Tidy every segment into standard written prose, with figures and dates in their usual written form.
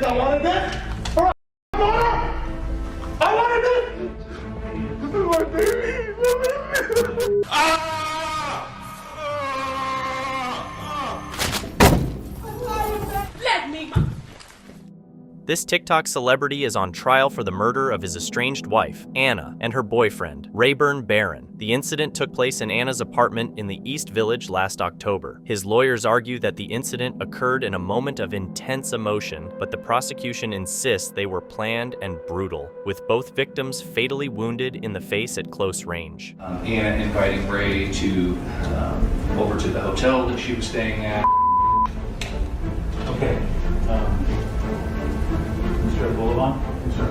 I wanted this? All right, I wanted this! This is my baby! Let me! This TikTok celebrity is on trial for the murder of his estranged wife, Anna, and her boyfriend, Rayburn Barron. The incident took place in Anna's apartment in the East Village last October. His lawyers argue that the incident occurred in a moment of intense emotion, but the prosecution insists they were planned and brutal, with both victims fatally wounded in the face at close range. Anna inviting Ray to over to the hotel that she was staying at. Okay. Mr. Boulevard? Yes, sir.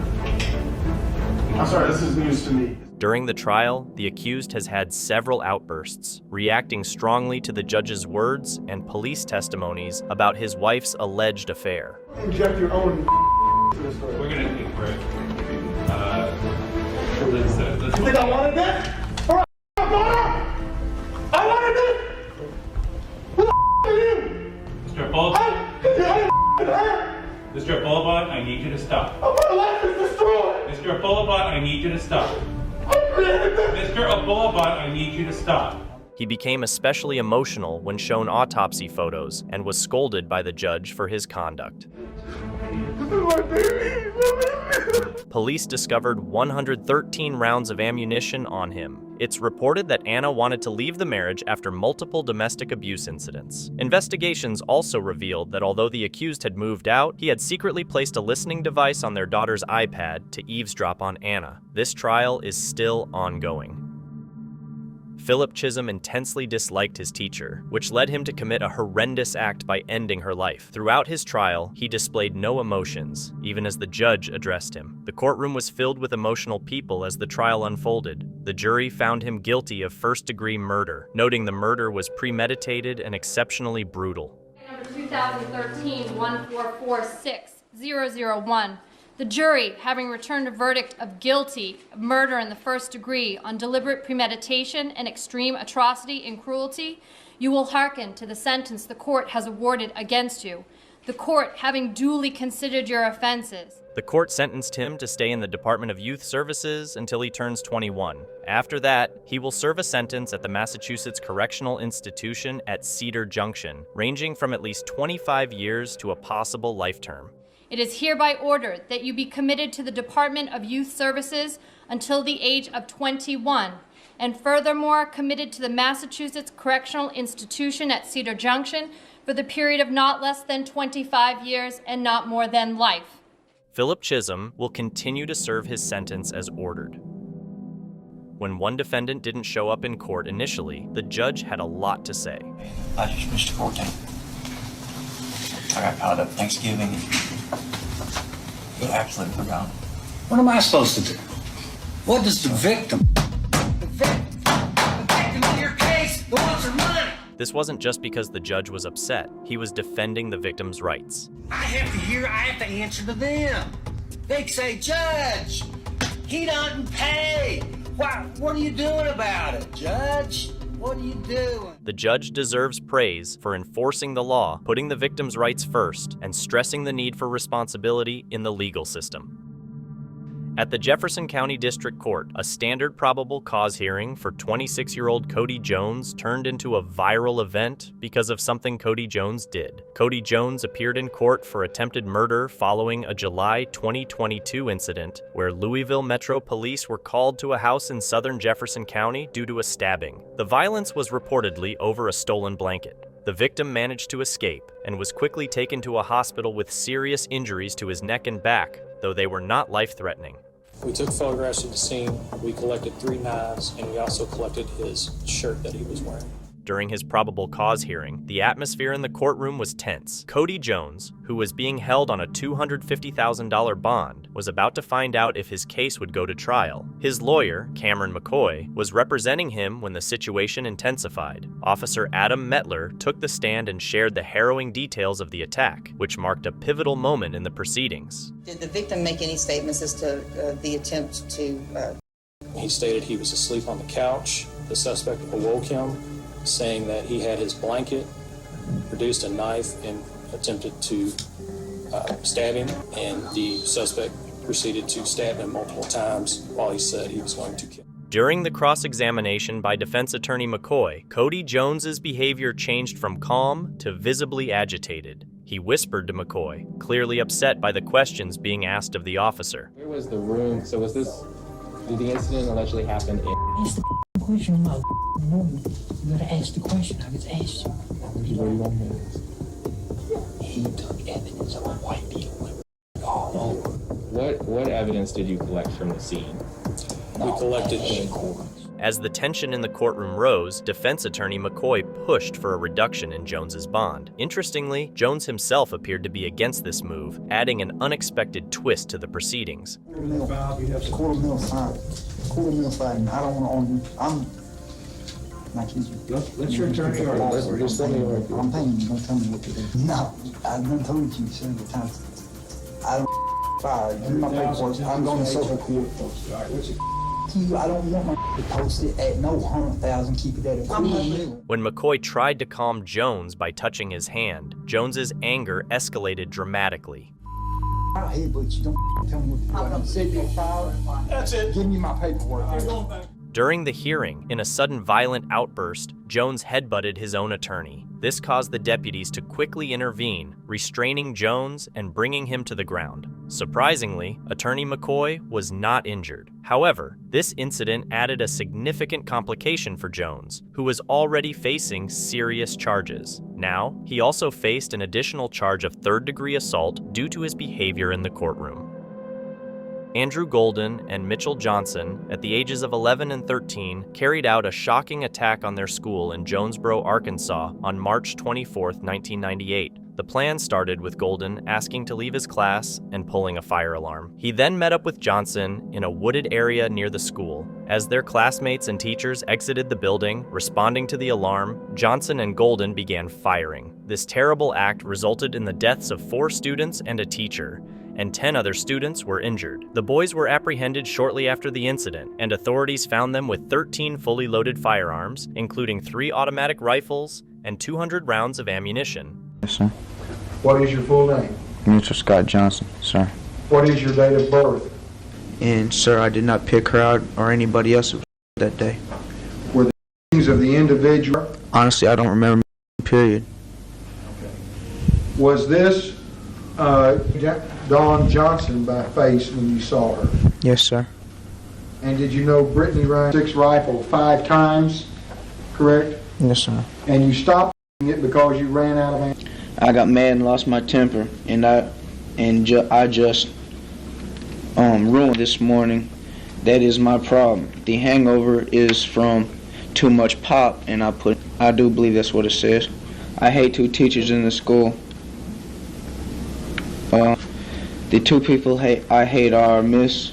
I'm sorry, this is news to me. During the trial, the accused has had several outbursts, reacting strongly to the judge's words and police testimonies about his wife's alleged affair. Inject your own to this story. We're gonna take a break. You think I wanted this? All right, I wanted this! Who the are you? Mr. Boulevard? Mr. Boulevard, I need you to stop. My life is destroyed! Mr. Boulevard, I need you to stop. I created this! Mr. Boulevard, I need you to stop. He became especially emotional when shown autopsy photos and was scolded by the judge for his conduct. This is my baby! Police discovered 113 rounds of ammunition on him. It's reported that Anna wanted to leave the marriage after multiple domestic abuse incidents. Investigations also revealed that although the accused had moved out, he had secretly placed a listening device on their daughter's iPad to eavesdrop on Anna. This trial is still ongoing. Philip Chisholm intensely disliked his teacher, which led him to commit a horrendous act by ending her life. Throughout his trial, he displayed no emotions, even as the judge addressed him. The courtroom was filled with emotional people as the trial unfolded. The jury found him guilty of first-degree murder, noting the murder was premeditated and exceptionally brutal. Number 2013-1446001. The jury, having returned a verdict of guilty of murder in the first degree on deliberate premeditation and extreme atrocity and cruelty, you will hearken to the sentence the court has awarded against you. The court, having duly considered your offenses. The court sentenced him to stay in the Department of Youth Services until he turns 21. After that, he will serve a sentence at the Massachusetts Correctional Institution at Cedar Junction, ranging from at least 25 years to a possible life term. It is hereby ordered that you be committed to the Department of Youth Services until the age of 21, and furthermore committed to the Massachusetts Correctional Institution at Cedar Junction for the period of not less than 25 years and not more than life. Philip Chisholm will continue to serve his sentence as ordered. When one defendant didn't show up in court initially, the judge had a lot to say. I just missed 14. I got caught up Thanksgiving and absolutely forgot. What am I supposed to do? What does the victim in your case, the ones are mine? This wasn't just because the judge was upset. He was defending the victim's rights. I have to answer to them. They say, Judge, he doesn't pay. What are you doing about it, Judge? What are you doing? The judge deserves praise for enforcing the law, putting the victim's rights first, and stressing the need for responsibility in the legal system. At the Jefferson County District Court, a standard probable cause hearing for 26-year-old Cody Jones turned into a viral event because of something Cody Jones did. Cody Jones appeared in court for attempted murder following a July 2022 incident where Louisville Metro Police were called to a house in southern Jefferson County due to a stabbing. The violence was reportedly over a stolen blanket. The victim managed to escape and was quickly taken to a hospital with serious injuries to his neck and back, though they were not life-threatening. We took photographs of the scene, we collected 3 knives, and we also collected his shirt that he was wearing. During his probable cause hearing, the atmosphere in the courtroom was tense. Cody Jones, who was being held on a $250,000 bond, was about to find out if his case would go to trial. His lawyer, Cameron McCoy, was representing him when the situation intensified. Officer Adam Metler took the stand and shared the harrowing details of the attack, which marked a pivotal moment in the proceedings. Did the victim make any statements as to the attempt to... He stated he was asleep on the couch. The suspect awoke him, saying that he had his blanket, produced a knife, and attempted to stab him, and the suspect proceeded to stab him multiple times while he said he was going to kill him. During the cross-examination by defense attorney McCoy, Cody Jones's behavior changed from calm to visibly agitated. He whispered to McCoy, clearly upset by the questions being asked of the officer. Where was the room? So did the incident allegedly happen in? Ask the question, I'm not normal. You gotta ask the question, I just asked you. He took evidence of a white people all over. What evidence did you collect from the scene? We collected As the tension in the courtroom rose, defense attorney McCoy pushed for a reduction in Jones's bond. Interestingly, Jones himself appeared to be against this move, adding an unexpected twist to the proceedings. Quarter mil fine. I don't want to argue. Let your attorney argue. Just let me argue. I'm paying you. Don't tell me what to do. No, I've done told you several times. I don't fire. Give me my paperwork. I'm going to circuit court. I don't want my to post it at no 100,000. Keep it at a quarter mil. When McCoy tried to calm Jones by touching his hand, Jones's anger escalated dramatically. I hate, but you don't tell me what to do. I don't say you're fired. That's it. Give me my paperwork. During the hearing, in a sudden violent outburst, Jones headbutted his own attorney. This caused the deputies to quickly intervene, restraining Jones and bringing him to the ground. Surprisingly, Attorney McCoy was not injured. However, this incident added a significant complication for Jones, who was already facing serious charges. Now, he also faced an additional charge of third-degree assault due to his behavior in the courtroom. Andrew Golden and Mitchell Johnson, at the ages of 11 and 13, carried out a shocking attack on their school in Jonesboro, Arkansas on March 24, 1998. The plan started with Golden asking to leave his class and pulling a fire alarm. He then met up with Johnson in a wooded area near the school. As their classmates and teachers exited the building, responding to the alarm, Johnson and Golden began firing. This terrible act resulted in the deaths of 4 students and a teacher, and 10 other students were injured. The boys were apprehended shortly after the incident, and authorities found them with 13 fully loaded firearms, including 3 automatic rifles and 200 rounds of ammunition. Yes, sir. What is your full name? Mitchell Scott Johnson, sir. What is your date of birth? And, sir, I did not pick her out or anybody else that day. Were the names of the individual? Honestly, I don't remember, period. Was this Dawn Johnson by face when you saw her? Yes, sir. And did you know Brittany ran 6 rifle 5 times, correct? Yes, sir. And you stopped it because you ran out of ammunition? I got mad and lost my temper, and I just ruined this morning. That is my problem. The hangover is from too much pop, and I do believe that's what it says. I hate 2 teachers in the school. The 2 people I hate are Miss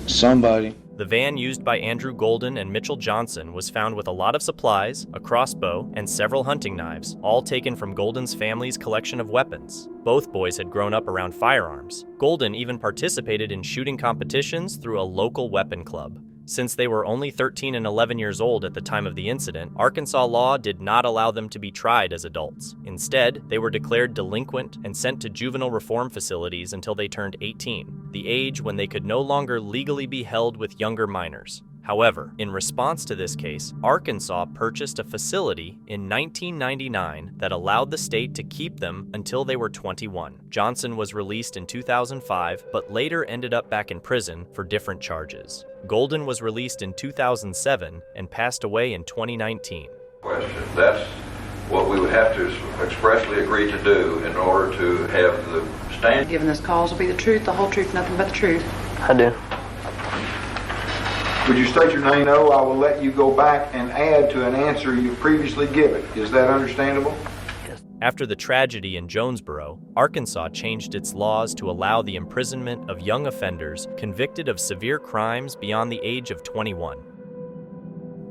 Somebody. The van used by Andrew Golden and Mitchell Johnson was found with a lot of supplies, a crossbow, and several hunting knives, all taken from Golden's family's collection of weapons. Both boys had grown up around firearms. Golden even participated in shooting competitions through a local weapon club. Since they were only 13 and 11 years old at the time of the incident, Arkansas law did not allow them to be tried as adults. Instead, they were declared delinquent and sent to juvenile reform facilities until they turned 18, the age when they could no longer legally be held with younger minors. However, in response to this case, Arkansas purchased a facility in 1999 that allowed the state to keep them until they were 21. Johnson was released in 2005, but later ended up back in prison for different charges. Golden was released in 2007 and passed away in 2019. That's what we would have to expressly agree to do in order to have the stand. Given this cause will be the truth, the whole truth, nothing but the truth. I do. Would you state your name? No, I will let you go back and add to an answer you previously given. Is that understandable? After the tragedy in Jonesboro, Arkansas changed its laws to allow the imprisonment of young offenders convicted of severe crimes beyond the age of 21.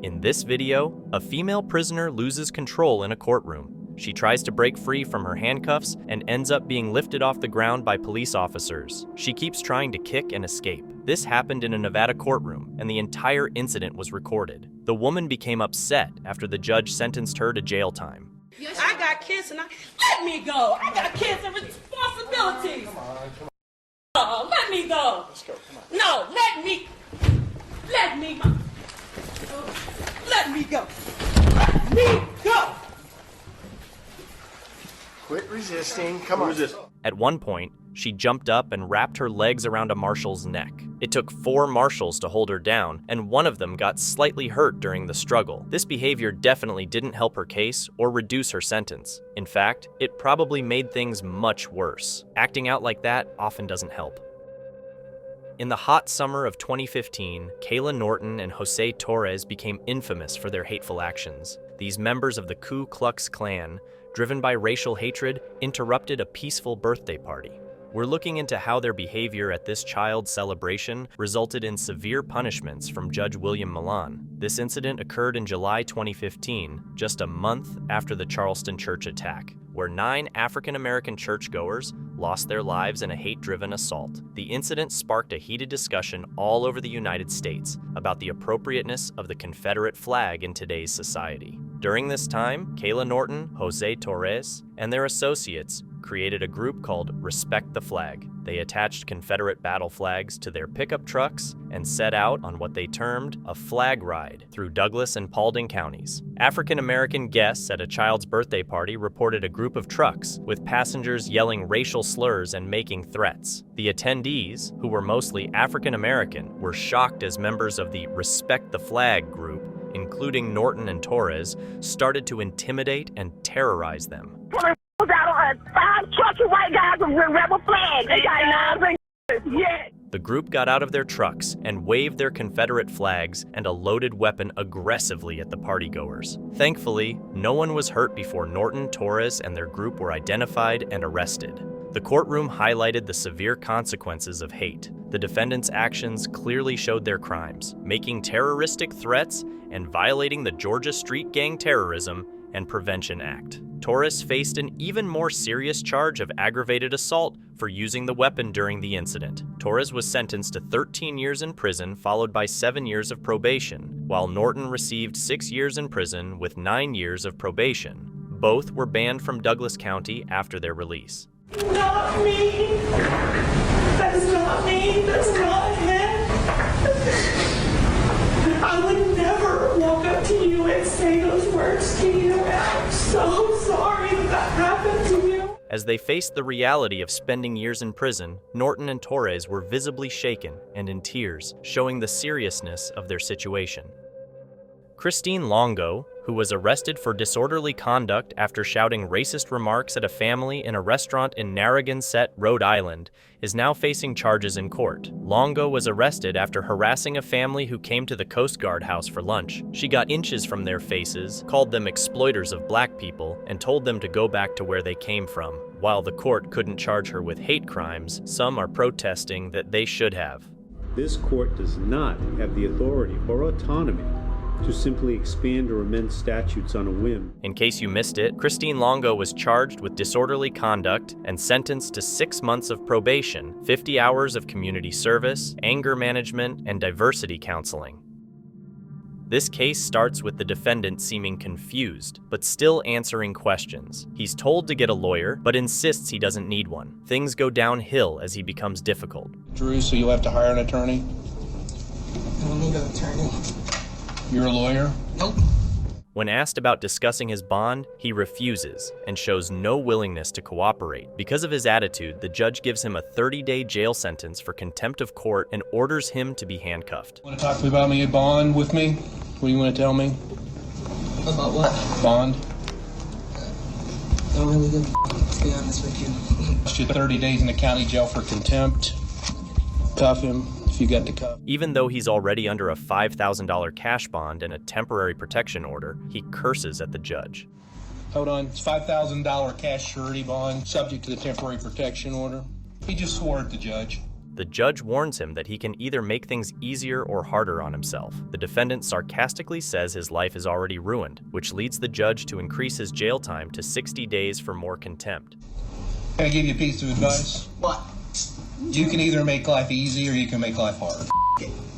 In this video, a female prisoner loses control in a courtroom. She tries to break free from her handcuffs and ends up being lifted off the ground by police officers. She keeps trying to kick and escape. This happened in a Nevada courtroom, and the entire incident was recorded. The woman became upset after the judge sentenced her to jail time. I got kids and let me go. I got kids and responsibilities. Come on. Oh, let me go. Let's go, come on. No, let me go. Let me go. Let me go. Quit resisting. Come on. At one point, she jumped up and wrapped her legs around a marshal's neck. It took 4 marshals to hold her down, and one of them got slightly hurt during the struggle. This behavior definitely didn't help her case or reduce her sentence. In fact, it probably made things much worse. Acting out like that often doesn't help. In the hot summer of 2015, Kayla Norton and Jose Torres became infamous for their hateful actions. These members of the Ku Klux Klan, driven by racial hatred, interrupted a peaceful birthday party. We're looking into how their behavior at this child's celebration resulted in severe punishments from Judge William Milan. This incident occurred in July 2015, just a month after the Charleston church attack, where 9 African-American churchgoers lost their lives in a hate-driven assault. The incident sparked a heated discussion all over the United States about the appropriateness of the Confederate flag in today's society. During this time, Kayla Norton, Jose Torres, and their associates created a group called Respect the Flag. They attached Confederate battle flags to their pickup trucks and set out on what they termed a flag ride through Douglas and Paulding counties. African-American guests at a child's birthday party reported a group of trucks with passengers yelling racial slurs and making threats. The attendees, who were mostly African-American, were shocked as members of the Respect the Flag group, including Norton and Torres, started to intimidate and terrorize them. Out on 5 trucks of white guys with rebel flags. They got knives and yeah. The group got out of their trucks and waved their Confederate flags and a loaded weapon aggressively at the partygoers. Thankfully, no one was hurt before Norton, Torres, and their group were identified and arrested. The courtroom highlighted the severe consequences of hate. The defendants' actions clearly showed their crimes, making terroristic threats and violating the Georgia Street Gang Terrorism and Prevention Act. Torres faced an even more serious charge of aggravated assault for using the weapon during the incident. Torres was sentenced to 13 years in prison, followed by 7 years of probation, while Norton received 6 years in prison with 9 years of probation. Both were banned from Douglas County after their release. Not me. That is not me. That's not him. I would never walk up to you and say those words to you. I'm so sorry that happened to you. As they faced the reality of spending years in prison, Norton and Torres were visibly shaken and in tears, showing the seriousness of their situation. Christine Longo, who was arrested for disorderly conduct after shouting racist remarks at a family in a restaurant in Narragansett, Rhode Island, is now facing charges in court. Longo was arrested after harassing a family who came to the Coast Guard house for lunch. She got inches from their faces, called them exploiters of black people, and told them to go back to where they came from. While the court couldn't charge her with hate crimes, some are protesting that they should have. This court does not have the authority or autonomy to simply expand or amend statutes on a whim. In case you missed it, Christine Longo was charged with disorderly conduct and sentenced to 6 months of probation, 50 hours of community service, anger management, and diversity counseling. This case starts with the defendant seeming confused, but still answering questions. He's told to get a lawyer, but insists he doesn't need one. Things go downhill as he becomes difficult. Drew, so you'll have to hire an attorney? I don't need an attorney. You're a lawyer? Nope. When asked about discussing his bond, he refuses and shows no willingness to cooperate. Because of his attitude, the judge gives him a 30-day jail sentence for contempt of court and orders him to be handcuffed. Want to talk to me about me a bond with me? What do you want to tell me? About what? Bond. Don't really give a to be honest with you. Lost you 30 days in the county jail for contempt. Cuff him. You got the cuff. Even though he's already under a $5,000 cash bond and a temporary protection order, he curses at the judge. Hold on, it's $5,000 cash surety bond, subject to the temporary protection order. He just swore at the judge. The judge warns him that he can either make things easier or harder on himself. The defendant sarcastically says his life is already ruined, which leads the judge to increase his jail time to 60 days for more contempt. Can I give you a piece of advice? What? You can either make life easy or you can make life hard.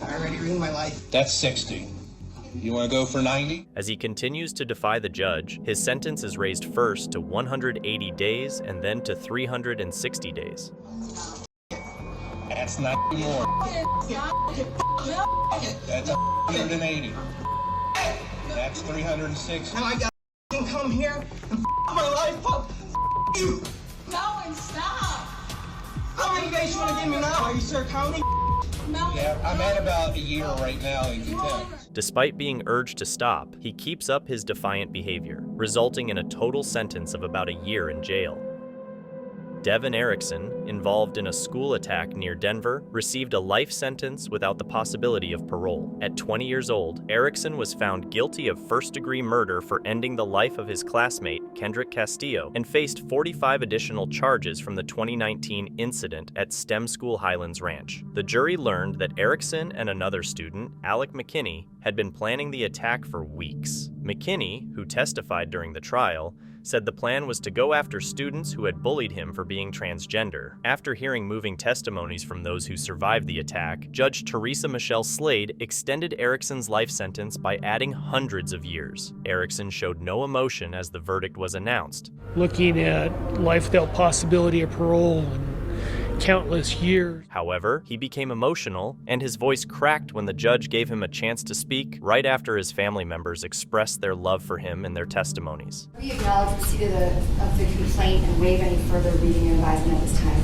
I already ruined my life. That's 60. You want to go for 90? As he continues to defy the judge, his sentence is raised first to 180 days and then to 360 days. That's 90 more. That's 180. That's 360. Now I got to come here and my life. Fuck you. No, and stop. How many days you want to give me now? Are you Sir County? No. Yeah, I'm at about a year right now in contempt. Despite being urged to stop, he keeps up his defiant behavior, resulting in a total sentence of about a year in jail. Devin Erickson, involved in a school attack near Denver, received a life sentence without the possibility of parole. At 20 years old, Erickson was found guilty of first-degree murder for ending the life of his classmate, Kendrick Castillo, and faced 45 additional charges from the 2019 incident at STEM School Highlands Ranch. The jury learned that Erickson and another student, Alec McKinney, had been planning the attack for weeks. McKinney, who testified during the trial, said the plan was to go after students who had bullied him for being transgender. After hearing moving testimonies from those who survived the attack, Judge Teresa Michelle Slade extended Erickson's life sentence by adding hundreds of years. Erickson showed no emotion as the verdict was announced. Looking at life without possibility of parole and countless years. However, he became emotional, and his voice cracked when the judge gave him a chance to speak right after his family members expressed their love for him in their testimonies. We acknowledge receipt of the complaint and waive any further reading and advisement at this time.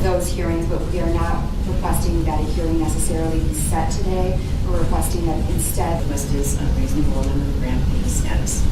Those hearings, but we are not requesting that a hearing necessarily be set today. We're requesting that instead the list is unreasonable and the rampage status.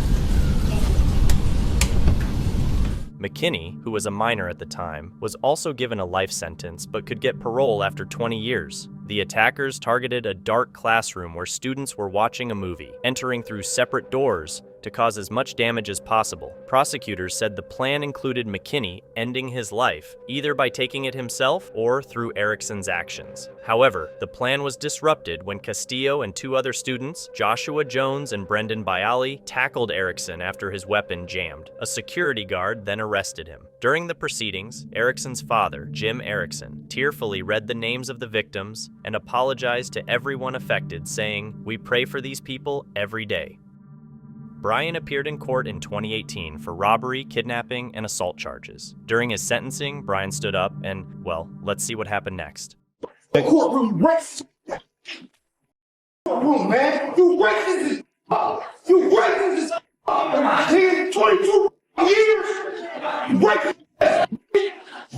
McKinney, who was a minor at the time, was also given a life sentence but could get parole after 20 years. The attackers targeted a dark classroom where students were watching a movie, entering through separate doors to cause as much damage as possible. Prosecutors said the plan included McKinney ending his life, either by taking it himself or through Erickson's actions. However, the plan was disrupted when Castillo and two other students, Joshua Jones and Brendan Bialy, tackled Erickson after his weapon jammed. A security guard then arrested him. During the proceedings, Erickson's father, Jim Erickson, tearfully read the names of the victims and apologized to everyone affected, saying, "We pray for these people every day." Brian appeared in court in 2018 for robbery, kidnapping, and assault charges. During his sentencing, Brian stood up and, well, let's see what happened next. The courtroom racist. Courtroom, man. You racist. You racist. 10, 22 years. You racist.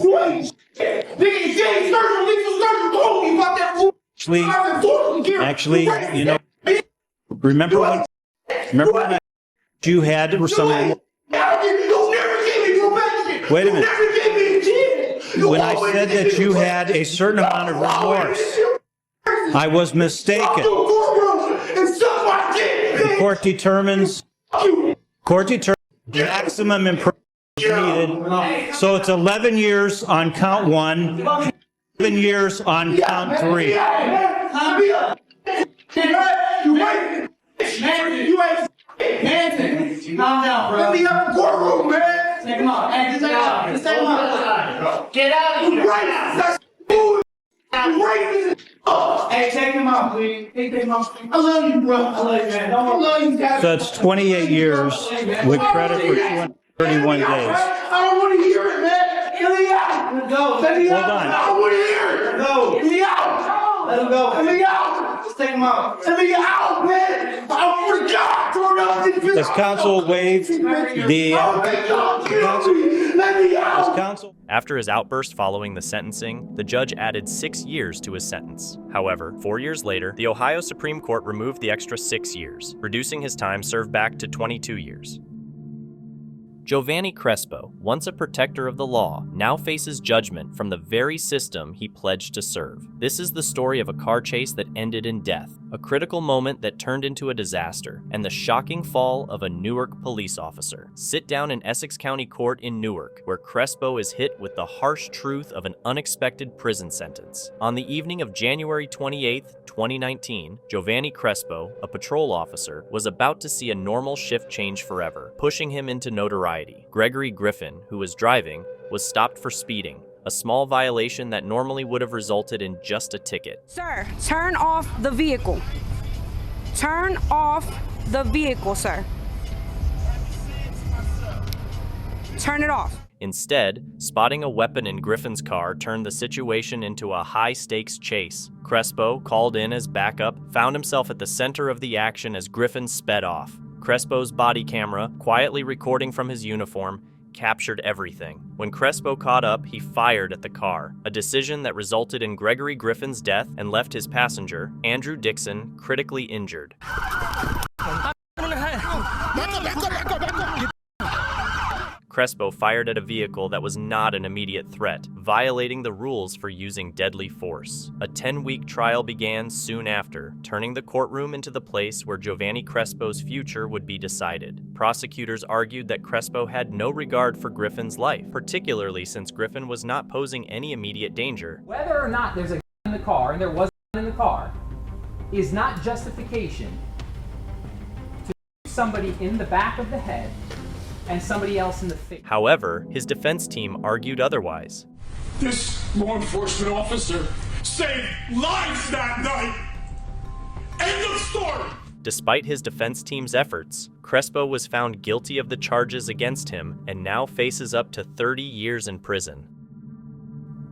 You ain't shit. Nigga, James Thurston, Lisa Thurston told me about that fool. Actually, you know, remember when you had or something? Wait a minute. When I said that you had a certain amount of remorse, I was mistaken. The court determines maximum imprisonment needed. So it's 11 years on count 1, 11 years on count 3. You ain't Hanson, calm down, bro. Let me out of the courtroom, man. Take him out. Hey, just take him out. Just take him out. Get out of here. That's racist. Hey, take him out, please. Take him out. I love you, bro. I love you, man. I love you, guys. So it's 28 years with credit for 231 days. I don't want to hear it, man. Let me out. Let go. Let me out. I don't want to hear it. Go. Let me out. Let him go. Let me out. Just take him out. Let me out, man. I forgot. Does counsel waive the counsel? After his outburst following the sentencing, the judge added 6 years to his sentence. However, 4 years later, the Ohio Supreme Court removed the extra 6 years, reducing his time served back to 22 years. Giovanni Crespo, once a protector of the law, now faces judgment from the very system he pledged to serve. This is the story of a car chase that ended in death, a critical moment that turned into a disaster, and the shocking fall of a Newark police officer. Sit down in Essex County Court in Newark, where Crespo is hit with the harsh truth of an unexpected prison sentence. On the evening of January 28, 2019, Giovanni Crespo, a patrol officer, was about to see a normal shift change forever, pushing him into notoriety. Gregory Griffin, who was driving, was stopped for speeding, a small violation that normally would have resulted in just a ticket. Sir, turn off the vehicle. Turn off the vehicle, sir. Turn it off. Instead, spotting a weapon in Griffin's car turned the situation into a high-stakes chase. Crespo, called in as backup, found himself at the center of the action as Griffin sped off. Crespo's body camera, quietly recording from his uniform, captured everything. When Crespo caught up, he fired at the car, a decision that resulted in Gregory Griffin's death and left his passenger, Andrew Dixon, critically injured. Crespo fired at a vehicle that was not an immediate threat, violating the rules for using deadly force. A 10-week trial began soon after, turning the courtroom into the place where Giovanni Crespo's future would be decided. Prosecutors argued that Crespo had no regard for Griffin's life, particularly since Griffin was not posing any immediate danger. Whether or not there's a gun in the car, and there was a gun in the car, is not justification to shoot somebody in the back of the head and somebody else in the face. However, his defense team argued otherwise. This law enforcement officer saved lives that night. End of story. Despite his defense team's efforts, Crespo was found guilty of the charges against him and now faces up to 30 years in prison.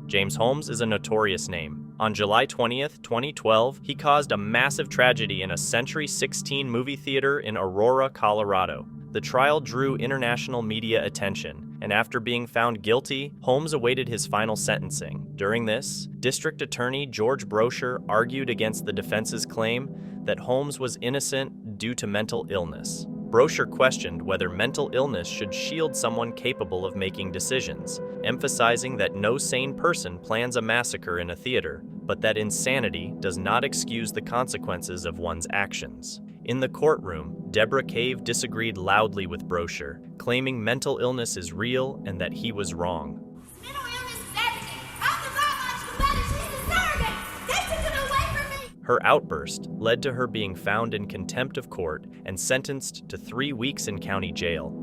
James Holmes is a notorious name. On July 20th, 2012, he caused a massive tragedy in a Century 16 movie theater in Aurora, Colorado. The trial drew international media attention, and after being found guilty, Holmes awaited his final sentencing. During this, District Attorney George Brosher argued against the defense's claim that Holmes was innocent due to mental illness. Brosher questioned whether mental illness should shield someone capable of making decisions, emphasizing that no sane person plans a massacre in a theater, but that insanity does not excuse the consequences of one's actions. In the courtroom, Deborah Cave disagreed loudly with Brosher, claiming mental illness is real and that he was wrong. Mental illness is everything. I'm the biological mother. She's the surrogate. They took it away from me. Her outburst led to her being found in contempt of court and sentenced to 3 weeks in county jail.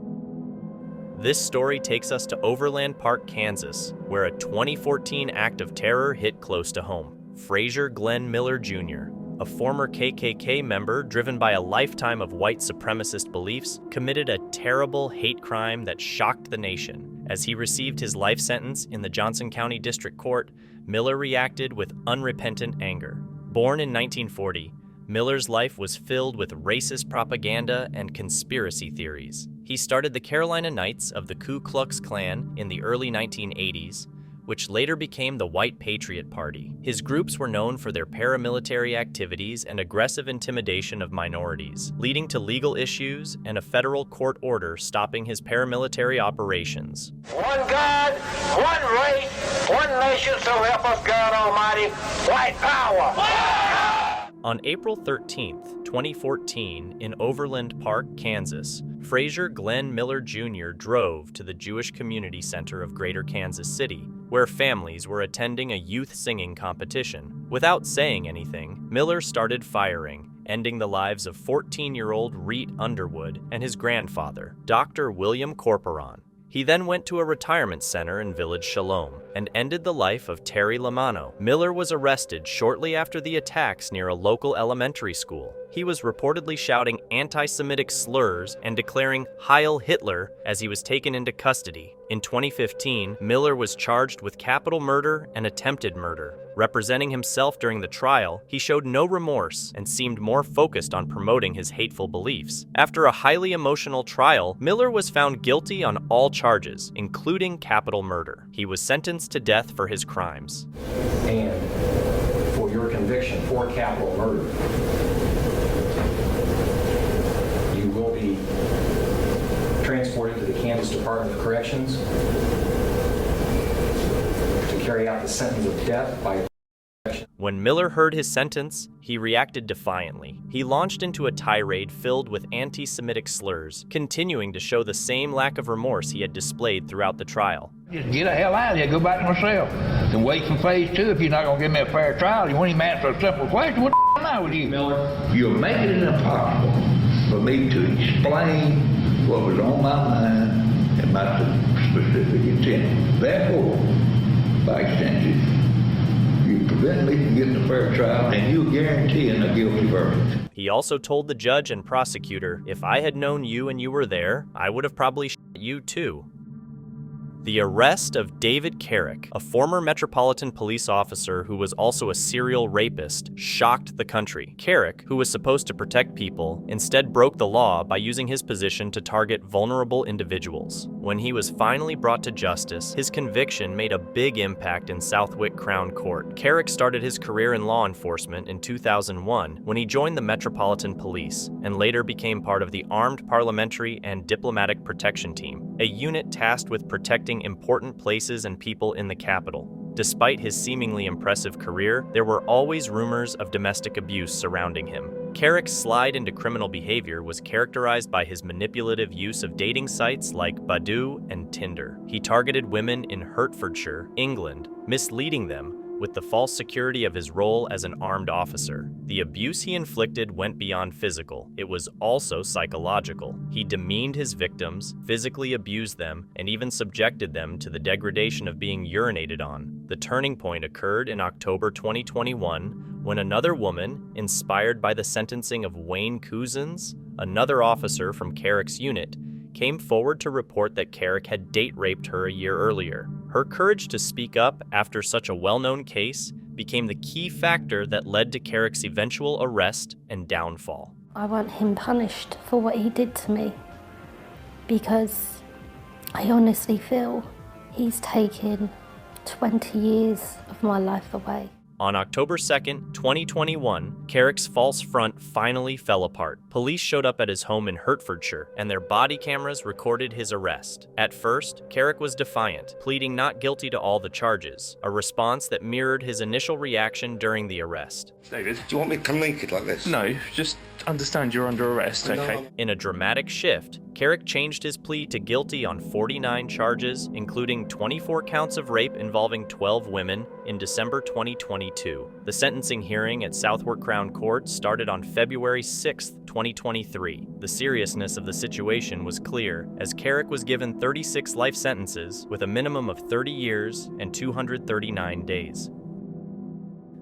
This story takes us to Overland Park, Kansas, where a 2014 act of terror hit close to home. Frazier Glenn Miller Jr., a former KKK member driven by a lifetime of white supremacist beliefs, committed a terrible hate crime that shocked the nation. As he received his life sentence in the Johnson County District Court, Miller reacted with unrepentant anger. Born in 1940, Miller's life was filled with racist propaganda and conspiracy theories. He started the Carolina Knights of the Ku Klux Klan in the early 1980s, which later became the White Patriot Party. His groups were known for their paramilitary activities and aggressive intimidation of minorities, leading to legal issues and a federal court order stopping his paramilitary operations. One God, one race, one nation, so help us God Almighty, white power! On April 13th, 2014, in Overland Park, Kansas, Frazier Glenn Miller Jr. drove to the Jewish Community Center of Greater Kansas City, where families were attending a youth singing competition. Without saying anything, Miller started firing, ending the lives of 14-year-old Reet Underwood and his grandfather, Dr. William Corporon. He then went to a retirement center in Village Shalom and ended the life of Terry Lamano. Miller was arrested shortly after the attacks near a local elementary school. He was reportedly shouting anti-Semitic slurs and declaring Heil Hitler as he was taken into custody. In 2015, Miller was charged with capital murder and attempted murder. Representing himself during the trial, he showed no remorse and seemed more focused on promoting his hateful beliefs. After a highly emotional trial, Miller was found guilty on all charges, including capital murder. He was sentenced to death for his crimes. And for your conviction for capital murder, you will be transported to the Kansas Department of Corrections to carry out the sentence of death by. When Miller heard his sentence, he reacted defiantly. He launched into a tirade filled with anti-Semitic slurs, continuing to show the same lack of remorse he had displayed throughout the trial. Just get the hell out of here, go back to myself, and wait for phase 2 if you're not going to give me a fair trial. You won't even answer a simple question. What the hell with you? Miller, you're making it impossible for me to explain what was on my mind and my specific intent. Therefore, by extension, you prevent me from getting a fair trial, and you're guaranteeing a guilty verdict. He also told the judge and prosecutor, "If I had known you and you were there, I would have probably shot you too." The arrest of David Carrick, a former Metropolitan Police officer who was also a serial rapist, shocked the country. Carrick, who was supposed to protect people, instead broke the law by using his position to target vulnerable individuals. When he was finally brought to justice, his conviction made a big impact in Southwick Crown Court. Carrick started his career in law enforcement in 2001 when he joined the Metropolitan Police and later became part of the Armed Parliamentary and Diplomatic Protection Team, a unit tasked with protecting important places and people in the capital. Despite his seemingly impressive career, there were always rumors of domestic abuse surrounding him. Carrick's slide into criminal behavior was characterized by his manipulative use of dating sites like Badoo and Tinder. He targeted women in Hertfordshire, England, misleading them with the false security of his role as an armed officer. The abuse he inflicted went beyond physical. It was also psychological. He demeaned his victims, physically abused them, and even subjected them to the degradation of being urinated on. The turning point occurred in October 2021 when another woman, inspired by the sentencing of Wayne Couzens, another officer from Carrick's unit, came forward to report that Carrick had date raped her a year earlier. Her courage to speak up after such a well-known case became the key factor that led to Carrick's eventual arrest and downfall. I want him punished for what he did to me, because I honestly feel he's taken 20 years of my life away. On October 2nd, 2021, Carrick's false front finally fell apart. Police showed up at his home in Hertfordshire, and their body cameras recorded his arrest. At first, Carrick was defiant, pleading not guilty to all the charges, a response that mirrored his initial reaction during the arrest. David, do you want me to come naked like this? No, just understand you're under arrest, okay? In a dramatic shift, Carrick changed his plea to guilty on 49 charges, including 24 counts of rape involving 12 women, in December 2022. The sentencing hearing at Southwark Crown Court started on February 6, 2023. The seriousness of the situation was clear, as Carrick was given 36 life sentences with a minimum of 30 years and 239 days.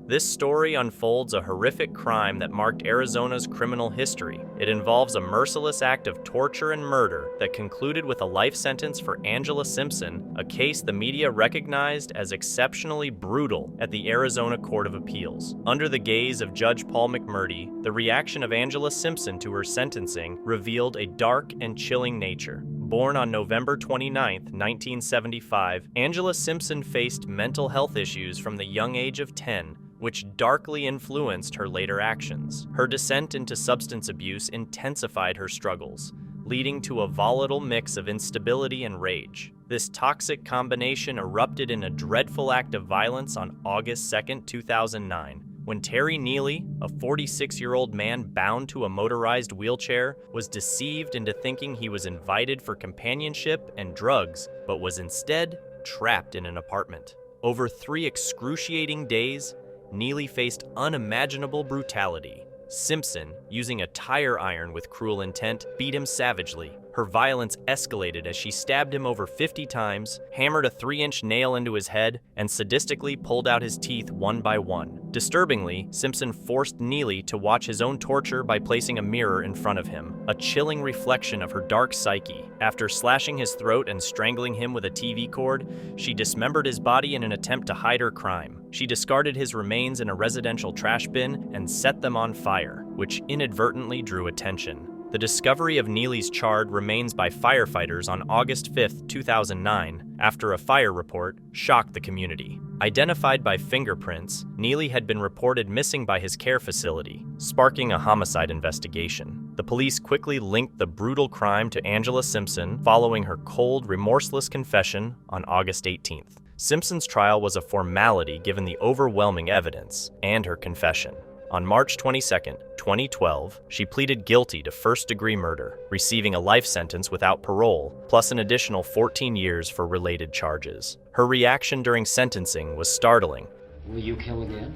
This story unfolds a horrific crime that marked Arizona's criminal history. It involves a merciless act of torture and murder that concluded with a life sentence for Angela Simpson, a case the media recognized as exceptionally brutal at the Arizona Court of Appeals. Under the gaze of Judge Paul McMurdy, the reaction of Angela Simpson to her sentencing revealed a dark and chilling nature. Born on November 29, 1975, Angela Simpson faced mental health issues from the young age of 10, which darkly influenced her later actions. Her descent into substance abuse intensified her struggles, leading to a volatile mix of instability and rage. This toxic combination erupted in a dreadful act of violence on August 2, 2009, when Terry Neely, a 46-year-old man bound to a motorized wheelchair, was deceived into thinking he was invited for companionship and drugs, but was instead trapped in an apartment. Over 3 excruciating days, Neely faced unimaginable brutality. Simpson, using a tire iron with cruel intent, beat him savagely. Her violence escalated as she stabbed him over 50 times, hammered a 3-inch nail into his head, and sadistically pulled out his teeth one by one. Disturbingly, Simpson forced Neely to watch his own torture by placing a mirror in front of him, a chilling reflection of her dark psyche. After slashing his throat and strangling him with a TV cord, she dismembered his body in an attempt to hide her crime. She discarded his remains in a residential trash bin and set them on fire, which inadvertently drew attention. The discovery of Neely's charred remains by firefighters on August 5, 2009, after a fire report, shocked the community. Identified by fingerprints, Neely had been reported missing by his care facility, sparking a homicide investigation. The police quickly linked the brutal crime to Angela Simpson following her cold, remorseless confession on August 18th. Simpson's trial was a formality given the overwhelming evidence and her confession. On March 22, 2012, she pleaded guilty to first-degree murder, receiving a life sentence without parole, plus an additional 14 years for related charges. Her reaction during sentencing was startling. Will you kill again?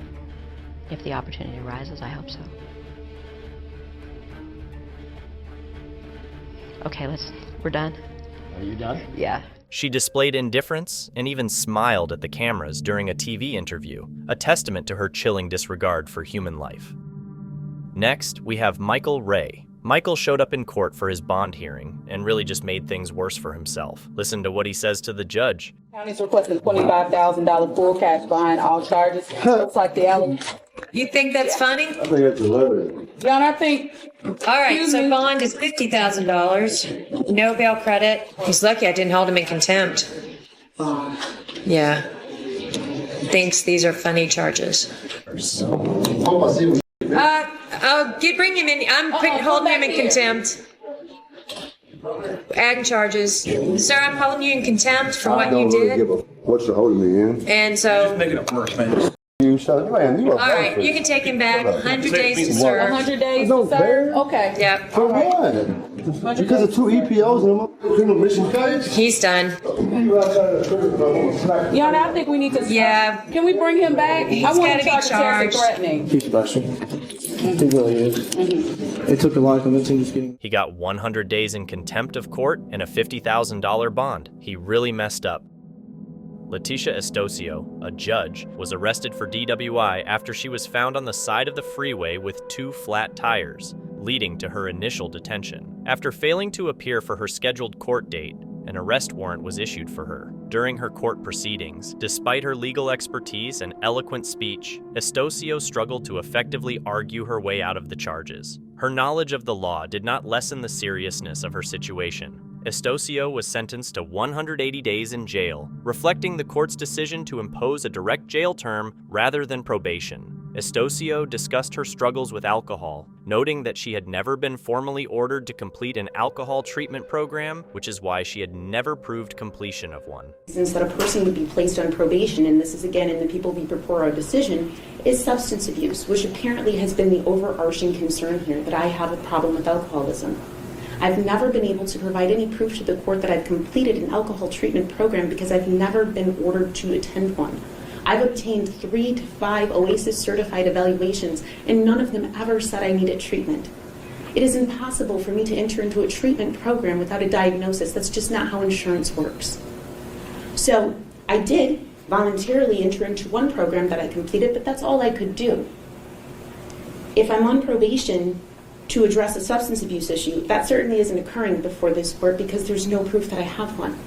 If the opportunity arises, I hope so. Okay, we're done. Are you done? Yeah. She displayed indifference and even smiled at the cameras during a TV interview, a testament to her chilling disregard for human life. Next, we have Michael Ray. Michael showed up in court for his bond hearing and really just made things worse for himself. Listen to what he says to the judge. County's requesting $25,000 full cash behind all charges. Looks like the alley. You think that's funny? I think that's hilarious. John, I think. All right, so bond is $50,000. No bail credit. He's lucky I didn't hold him in contempt. Yeah. Thinks these are funny charges. Bring him in. I'm holding him in contempt. Adding charges. Sir, I'm holding you in contempt for what you did. What you're holding me in. And so. Just making it worse, man. All right, you can take him back. 100 days to serve. 100 days to serve? Okay. Yeah. For what? Because of 2 EPOs and a criminal mission case? He's done. Yana, I think we need to. Yeah. Can we bring him back? He's I want gotta to be charge him charged. threatening. He's special. He really is. It took a lot of convincing just getting. He got 100 days in contempt of court and a $50,000 bond. He really messed up. Leticia Estosio, a judge, was arrested for DWI after she was found on the side of the freeway with 2 flat tires, leading to her initial detention. After failing to appear for her scheduled court date, an arrest warrant was issued for her. During her court proceedings, despite her legal expertise and eloquent speech, Estosio struggled to effectively argue her way out of the charges. Her knowledge of the law did not lessen the seriousness of her situation. Estosio was sentenced to 180 days in jail, reflecting the court's decision to impose a direct jail term rather than probation. Estosio discussed her struggles with alcohol, noting that she had never been formally ordered to complete an alcohol treatment program, which is why she had never proved completion of one. Since that a person would be placed on probation, and this is again in the People v. Porpora decision, is substance abuse, which apparently has been the overarching concern here, that I have a problem with alcoholism. I've never been able to provide any proof to the court that I've completed an alcohol treatment program because I've never been ordered to attend one. I've obtained 3 to 5 OASIS certified evaluations, and none of them ever said I needed treatment. It is impossible for me to enter into a treatment program without a diagnosis. That's just not how insurance works. So I did voluntarily enter into one program that I completed, but that's all I could do. If I'm on probation to address a substance abuse issue, that certainly isn't occurring before this court because there's no proof that I have one.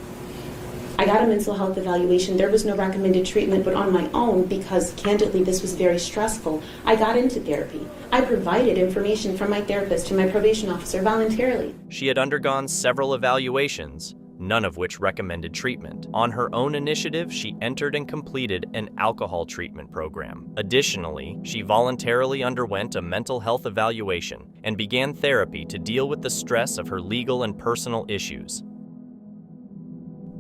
I got a mental health evaluation. There was no recommended treatment, but on my own, because candidly this was very stressful, I got into therapy. I provided information from my therapist to my probation officer voluntarily. She had undergone several evaluations, none of which recommended treatment. On her own initiative, she entered and completed an alcohol treatment program. Additionally, she voluntarily underwent a mental health evaluation and began therapy to deal with the stress of her legal and personal issues.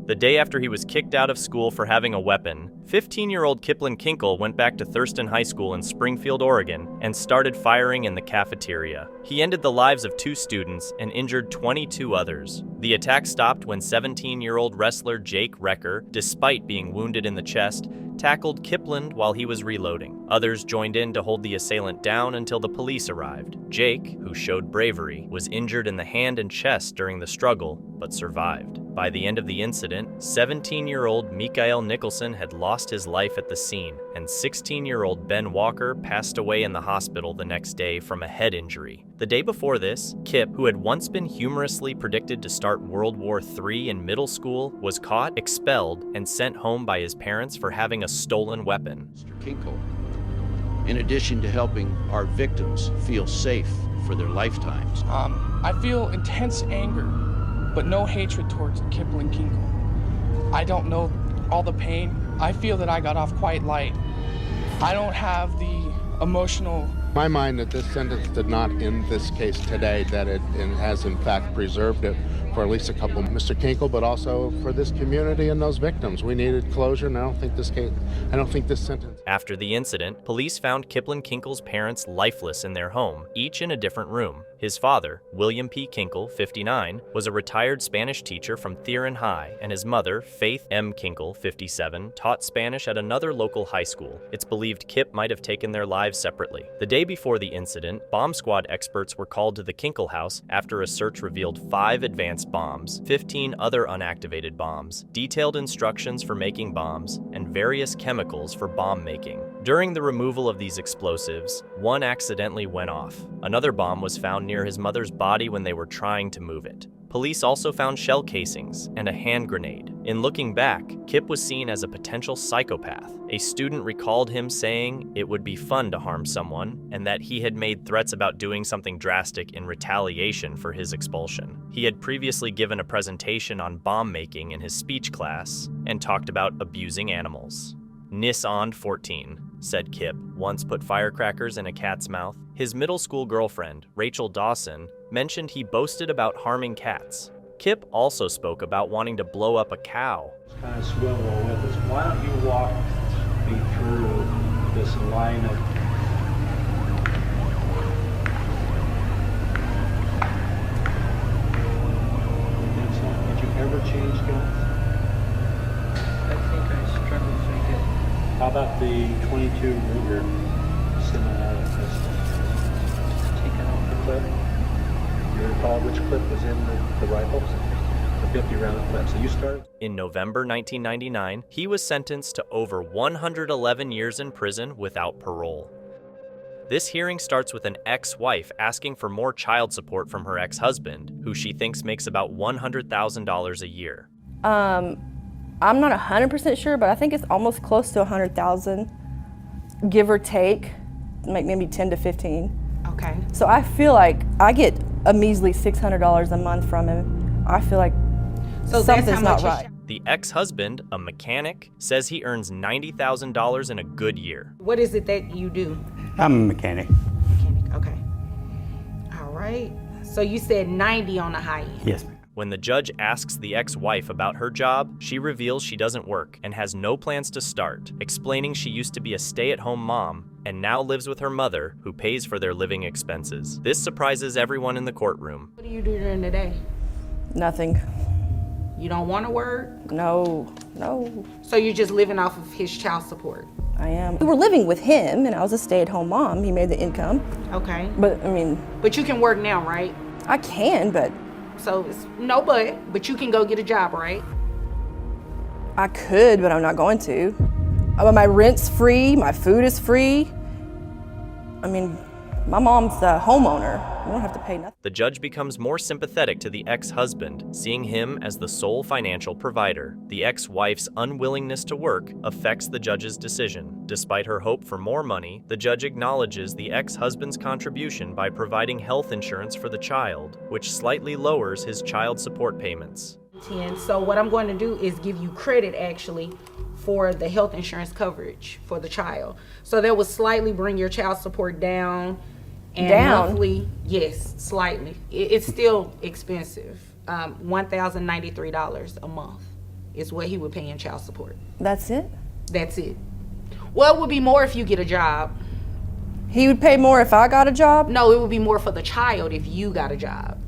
The day after he was kicked out of school for having a weapon, 15-year-old Kiplin Kinkle went back to Thurston High School in Springfield, Oregon, and started firing in the cafeteria. He ended the lives of 2 students and injured 22 others. The attack stopped when 17-year-old wrestler Jake Recker, despite being wounded in the chest, tackled Kiplin while he was reloading. Others joined in to hold the assailant down until the police arrived. Jake, who showed bravery, was injured in the hand and chest during the struggle, but survived. By the end of the incident, 17-year-old Mikael Nicholson had lost his life at the scene, and 16-year-old Ben Walker passed away in the hospital the next day from a head injury. The day before this, Kip, who had once been humorously predicted to start World War III in middle school, was caught, expelled, and sent home by his parents for having a stolen weapon. Mr. Kinkle, in addition to helping our victims feel safe for their lifetimes. I feel intense anger, but no hatred towards Kiplin Kinkle. I don't know all the pain. I feel that I got off quite light. I don't have the emotional... My mind that this sentence did not end this case today, that it has in fact preserved it for at least a couple, Mr. Kinkle, but also for this community and those victims. We needed closure, and I don't think this sentence. After the incident, police found Kiplin Kinkle's parents lifeless in their home, each in a different room. His father, William P. Kinkle, 59, was a retired Spanish teacher from Theron High, and his mother, Faith M. Kinkle, 57, taught Spanish at another local high school. It's believed Kip might have taken their lives separately. The day before the incident, bomb squad experts were called to the Kinkle house after a search revealed 5 advanced its bombs, 15 other unactivated bombs, detailed instructions for making bombs, and various chemicals for bomb making. During the removal of these explosives, one accidentally went off. Another bomb was found near his mother's body when they were trying to move it. Police also found shell casings and a hand grenade. In looking back, Kip was seen as a potential psychopath. A student recalled him saying it would be fun to harm someone and that he had made threats about doing something drastic in retaliation for his expulsion. He had previously given a presentation on bomb making in his speech class and talked about abusing animals. Nissan 14, said Kip, once put firecrackers in a cat's mouth. His middle school girlfriend, Rachel Dawson, mentioned he boasted about harming cats. Kip also spoke about wanting to blow up a cow. Kind of swivel with us. Why don't you walk me through this line of Did you ever change guns? I think I struggled to get. How about the 22 Ruger semi-auto pistol? Taken off the clip. You recall which clip was in the rifle? The 50-round clip. So you started. In November 1999, he was sentenced to over 111 years in prison without parole. This hearing starts with an ex-wife asking for more child support from her ex-husband, who she thinks makes about $100,000 a year. I'm not 100% sure, but I think it's almost close to 100,000, give or take, maybe 10 to 15. Okay. So I feel like I get a measly $600 a month from him. I feel like something's not right. The ex-husband, a mechanic, says he earns $90,000 in a good year. What is it that you do? I'm a mechanic. Okay. All right. So you said 90 on the high end. Yes, ma'am. When the judge asks the ex-wife about her job, she reveals she doesn't work and has no plans to start, explaining she used to be a stay-at-home mom and now lives with her mother, who pays for their living expenses. This surprises everyone in the courtroom. What do you do during the day? Nothing. You don't want to work? No. So you're just living off of his child support? I am. We were living with him, and I was a stay-at-home mom. He made the income. Okay. But you can work now, right? I can, but. So it's no but you can go get a job, right? I could, but I'm not going to. My rent's free, my food is free. My mom's the homeowner. We don't have to pay nothing. The judge becomes more sympathetic to the ex-husband, seeing him as the sole financial provider. The ex-wife's unwillingness to work affects the judge's decision. Despite her hope for more money, the judge acknowledges the ex-husband's contribution by providing health insurance for the child, which slightly lowers his child support payments. So what I'm going to do is give you credit actually for the health insurance coverage for the child. So that will slightly bring your child support down. And monthly, yes, slightly. It's still expensive. $1,093 a month is what he would pay in child support. That's it? That's it. Well, it would be more if you get a job. He would pay more if I got a job? No, it would be more for the child if you got a job.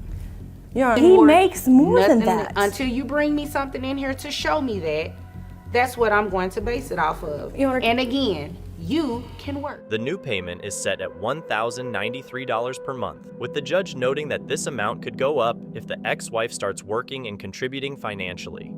Yeah, he makes more than that. Until you bring me something in here to show me that, that's what I'm going to base it off of. And again, you can work. The new payment is set at $1,093 per month, with the judge noting that this amount could go up if the ex-wife starts working and contributing financially.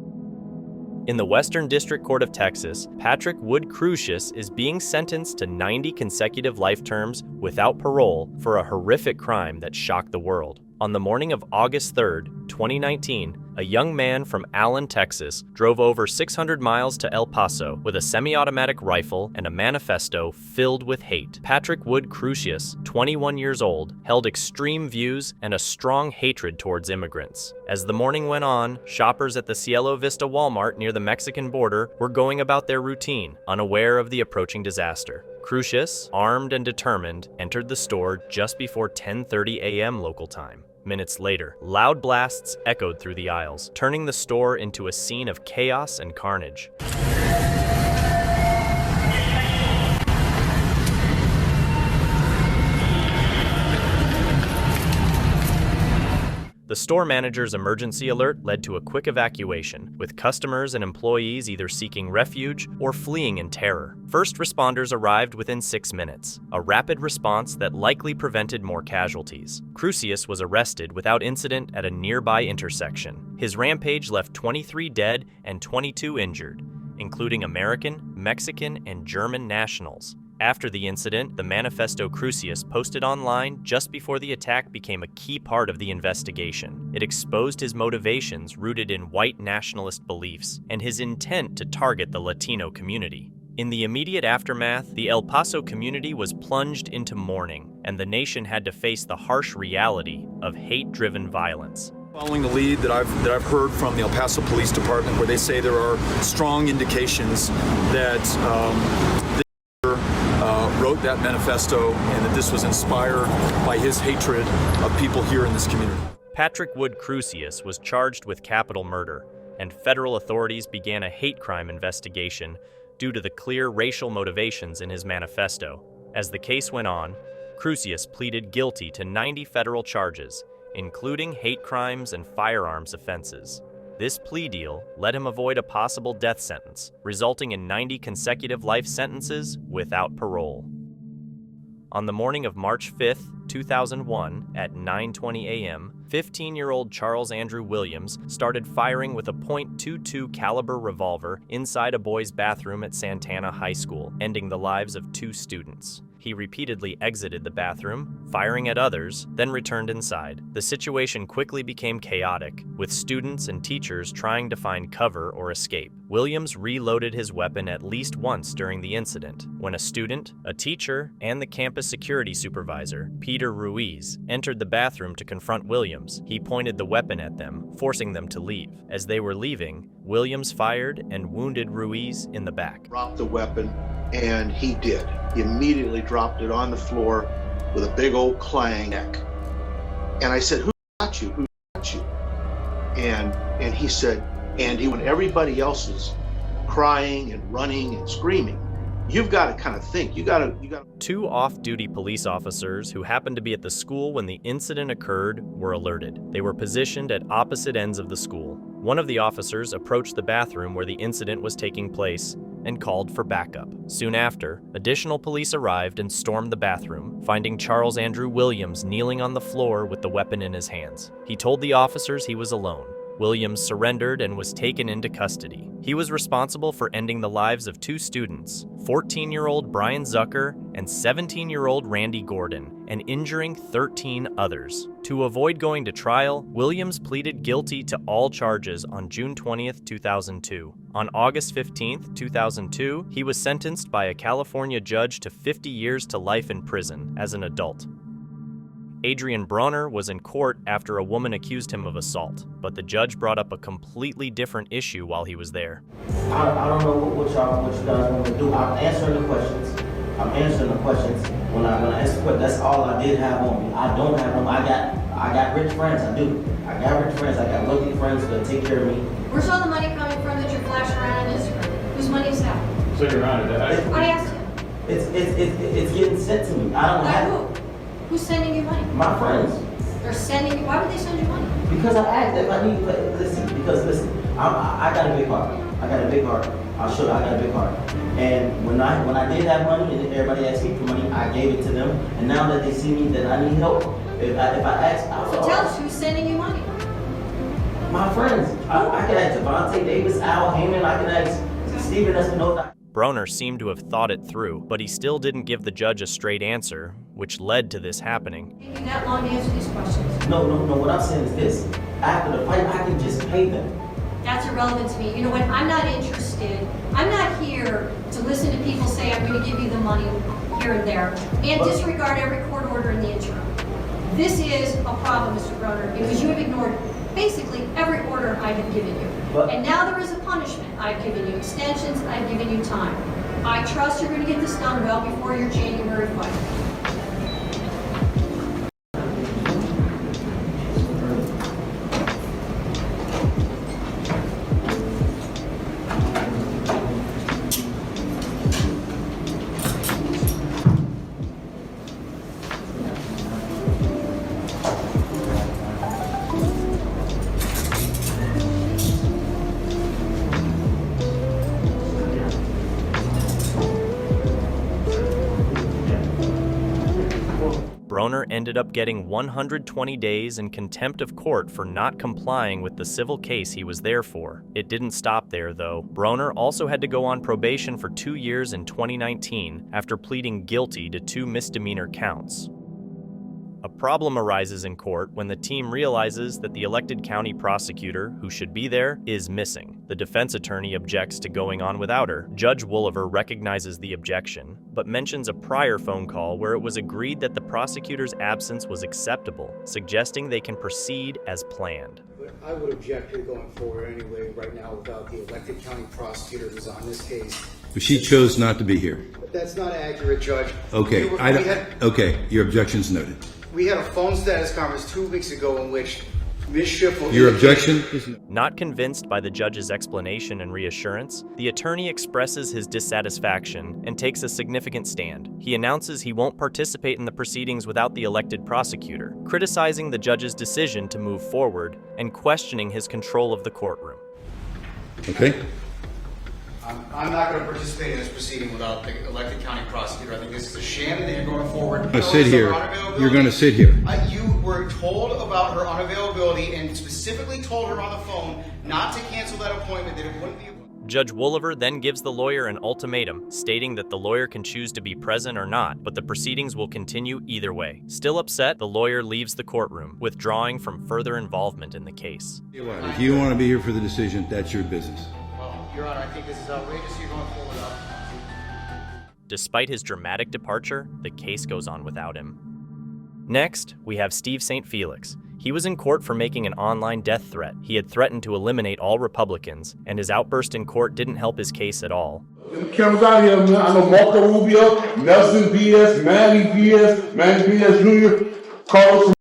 In the Western District Court of Texas, Patrick Wood Crucius is being sentenced to 90 consecutive life terms without parole for a horrific crime that shocked the world. On the morning of August 3rd, 2019, a young man from Allen, Texas, drove over 600 miles to El Paso with a semi-automatic rifle and a manifesto filled with hate. Patrick Wood Crucius, 21 years old, held extreme views and a strong hatred towards immigrants. As the morning went on, shoppers at the Cielo Vista Walmart near the Mexican border were going about their routine, unaware of the approaching disaster. Crucius, armed and determined, entered the store just before 10:30 a.m. local time. Minutes later, loud blasts echoed through the aisles, turning the store into a scene of chaos and carnage. The store manager's emergency alert led to a quick evacuation, with customers and employees either seeking refuge or fleeing in terror. First responders arrived within 6 minutes, a rapid response that likely prevented more casualties. Crucius was arrested without incident at a nearby intersection. His rampage left 23 dead and 22 injured, including American, Mexican, and German nationals. After the incident, the Manifesto Crucius posted online just before the attack became a key part of the investigation. It exposed his motivations rooted in white nationalist beliefs and his intent to target the Latino community. In the immediate aftermath, the El Paso community was plunged into mourning, and the nation had to face the harsh reality of hate-driven violence. Following the lead that I've heard from the El Paso Police Department, where they say there are strong indications that wrote that manifesto and that this was inspired by his hatred of people here in this community. Patrick Wood Crucius was charged with capital murder, and federal authorities began a hate crime investigation due to the clear racial motivations in his manifesto. As the case went on, Crucius pleaded guilty to 90 federal charges, including hate crimes and firearms offenses. This plea deal let him avoid a possible death sentence, resulting in 90 consecutive life sentences without parole. On the morning of March 5, 2001, at 9:20 a.m., 15-year-old Charles Andrew Williams started firing with a .22 caliber revolver inside a boys' bathroom at Santana High School, ending the lives of 2 students. He repeatedly exited the bathroom, firing at others, then returned inside. The situation quickly became chaotic, with students and teachers trying to find cover or escape. Williams reloaded his weapon at least once during the incident, when a student, a teacher, and the campus security supervisor, Peter Ruiz, entered the bathroom to confront Williams. He pointed the weapon at them, forcing them to leave. As they were leaving, Williams fired and wounded Ruiz in the back. Dropped the weapon, and he did. He immediately dropped it on the floor with a big old clang. And I said, "Who got you? Who got you?" And he said, "Andy, when everybody else is crying and running and screaming, you've got to kind of think. You got to." 2 off-duty police officers who happened to be at the school when the incident occurred were alerted. They were positioned at opposite ends of the school. One of the officers approached the bathroom where the incident was taking place and called for backup. Soon after, additional police arrived and stormed the bathroom, finding Charles Andrew Williams kneeling on the floor with the weapon in his hands. He told the officers he was alone. Williams surrendered and was taken into custody. He was responsible for ending the lives of 2 students, 14-year-old Brian Zucker and 17-year-old Randy Gordon, and injuring 13 others. To avoid going to trial, Williams pleaded guilty to all charges on June 20th, 2002. On August 15th, 2002, he was sentenced by a California judge to 50 years to life in prison as an adult. Adrian Bronner was in court after a woman accused him of assault, but the judge brought up a completely different issue while he was there. I don't know what you guys want to do. I'm answering the questions. When I answer the question, that's all I did have on me. I don't have them. I got rich friends. I do. I got rich friends. I got wealthy friends that take care of me. Where's all the money coming from that you're flashing around on Instagram? Whose money is that? So you're right. I asked him. It's getting sent to me. I don't have who? Who's sending you money? My friends. They're sending you. Why would they send you money? Because I asked them. I need. Listen. I got a big heart. I'll show you. I got a big heart. And when I did have money and everybody asked me for money, I gave it to them. And now that they see me that I need help, if I ask, so tell us who's sending you money. My friends. I can ask Devontae Davis, Al Heyman. I can ask Steven Espinosa. Bronner seemed to have thought it through, but he still didn't give the judge a straight answer, which led to this happening. Taking that long to answer these questions. No. What I'm saying is this. After the fight, I can just pay them. That's irrelevant to me. You know what? I'm not interested. I'm not here to listen to people say I'm going to give you the money here and there and disregard every court order in the interim. This is a problem, Mr. Bronner, because you have ignored basically every order I have given you. And now there is a punishment. I've given you extensions. I've given you time. I trust you're going to get this done well before your January fight. Broner ended up getting 120 days in contempt of court for not complying with the civil case he was there for. It didn't stop there, though. Broner also had to go on probation for 2 years in 2019 after pleading guilty to 2 misdemeanor counts. A problem arises in court when the team realizes that the elected county prosecutor, who should be there, is missing. The defense attorney objects to going on without her. Judge Wolliver recognizes the objection, but mentions a prior phone call where it was agreed that the prosecutor's absence was acceptable, suggesting they can proceed as planned. I would object to going forward anyway right now without the elected county prosecutor who's on this case. But she chose not to be here. But that's not accurate, Judge. Okay, okay, your objection's noted. We had a phone status conference 2 weeks ago in which Ms. Schiffel... Your objection is... Not convinced by the judge's explanation and reassurance, the attorney expresses his dissatisfaction and takes a significant stand. He announces he won't participate in the proceedings without the elected prosecutor, criticizing the judge's decision to move forward and questioning his control of the courtroom. Okay. I'm not going to participate in this proceeding without the elected county prosecutor. I think this is a sham that you're going forward. You're going to sit here. You were told about her unavailability and specifically told her on the phone not to cancel that appointment, that it wouldn't be... Judge Wolliver then gives the lawyer an ultimatum, stating that the lawyer can choose to be present or not, but the proceedings will continue either way. Still upset, the lawyer leaves the courtroom, withdrawing from further involvement in the case. If you want to be here for the decision, that's your business. Your Honor, I think this is outrageous. You're going forward up. Despite his dramatic departure, the case goes on without him. Next, we have Steve St. Felix. He was in court for making an online death threat. He had threatened to eliminate all Republicans, and his outburst in court didn't help his case at all. Cameras out here, man. I know Marco Rubio, Nelson B.S., Manny B.S., Manny B.S. Jr., Carlos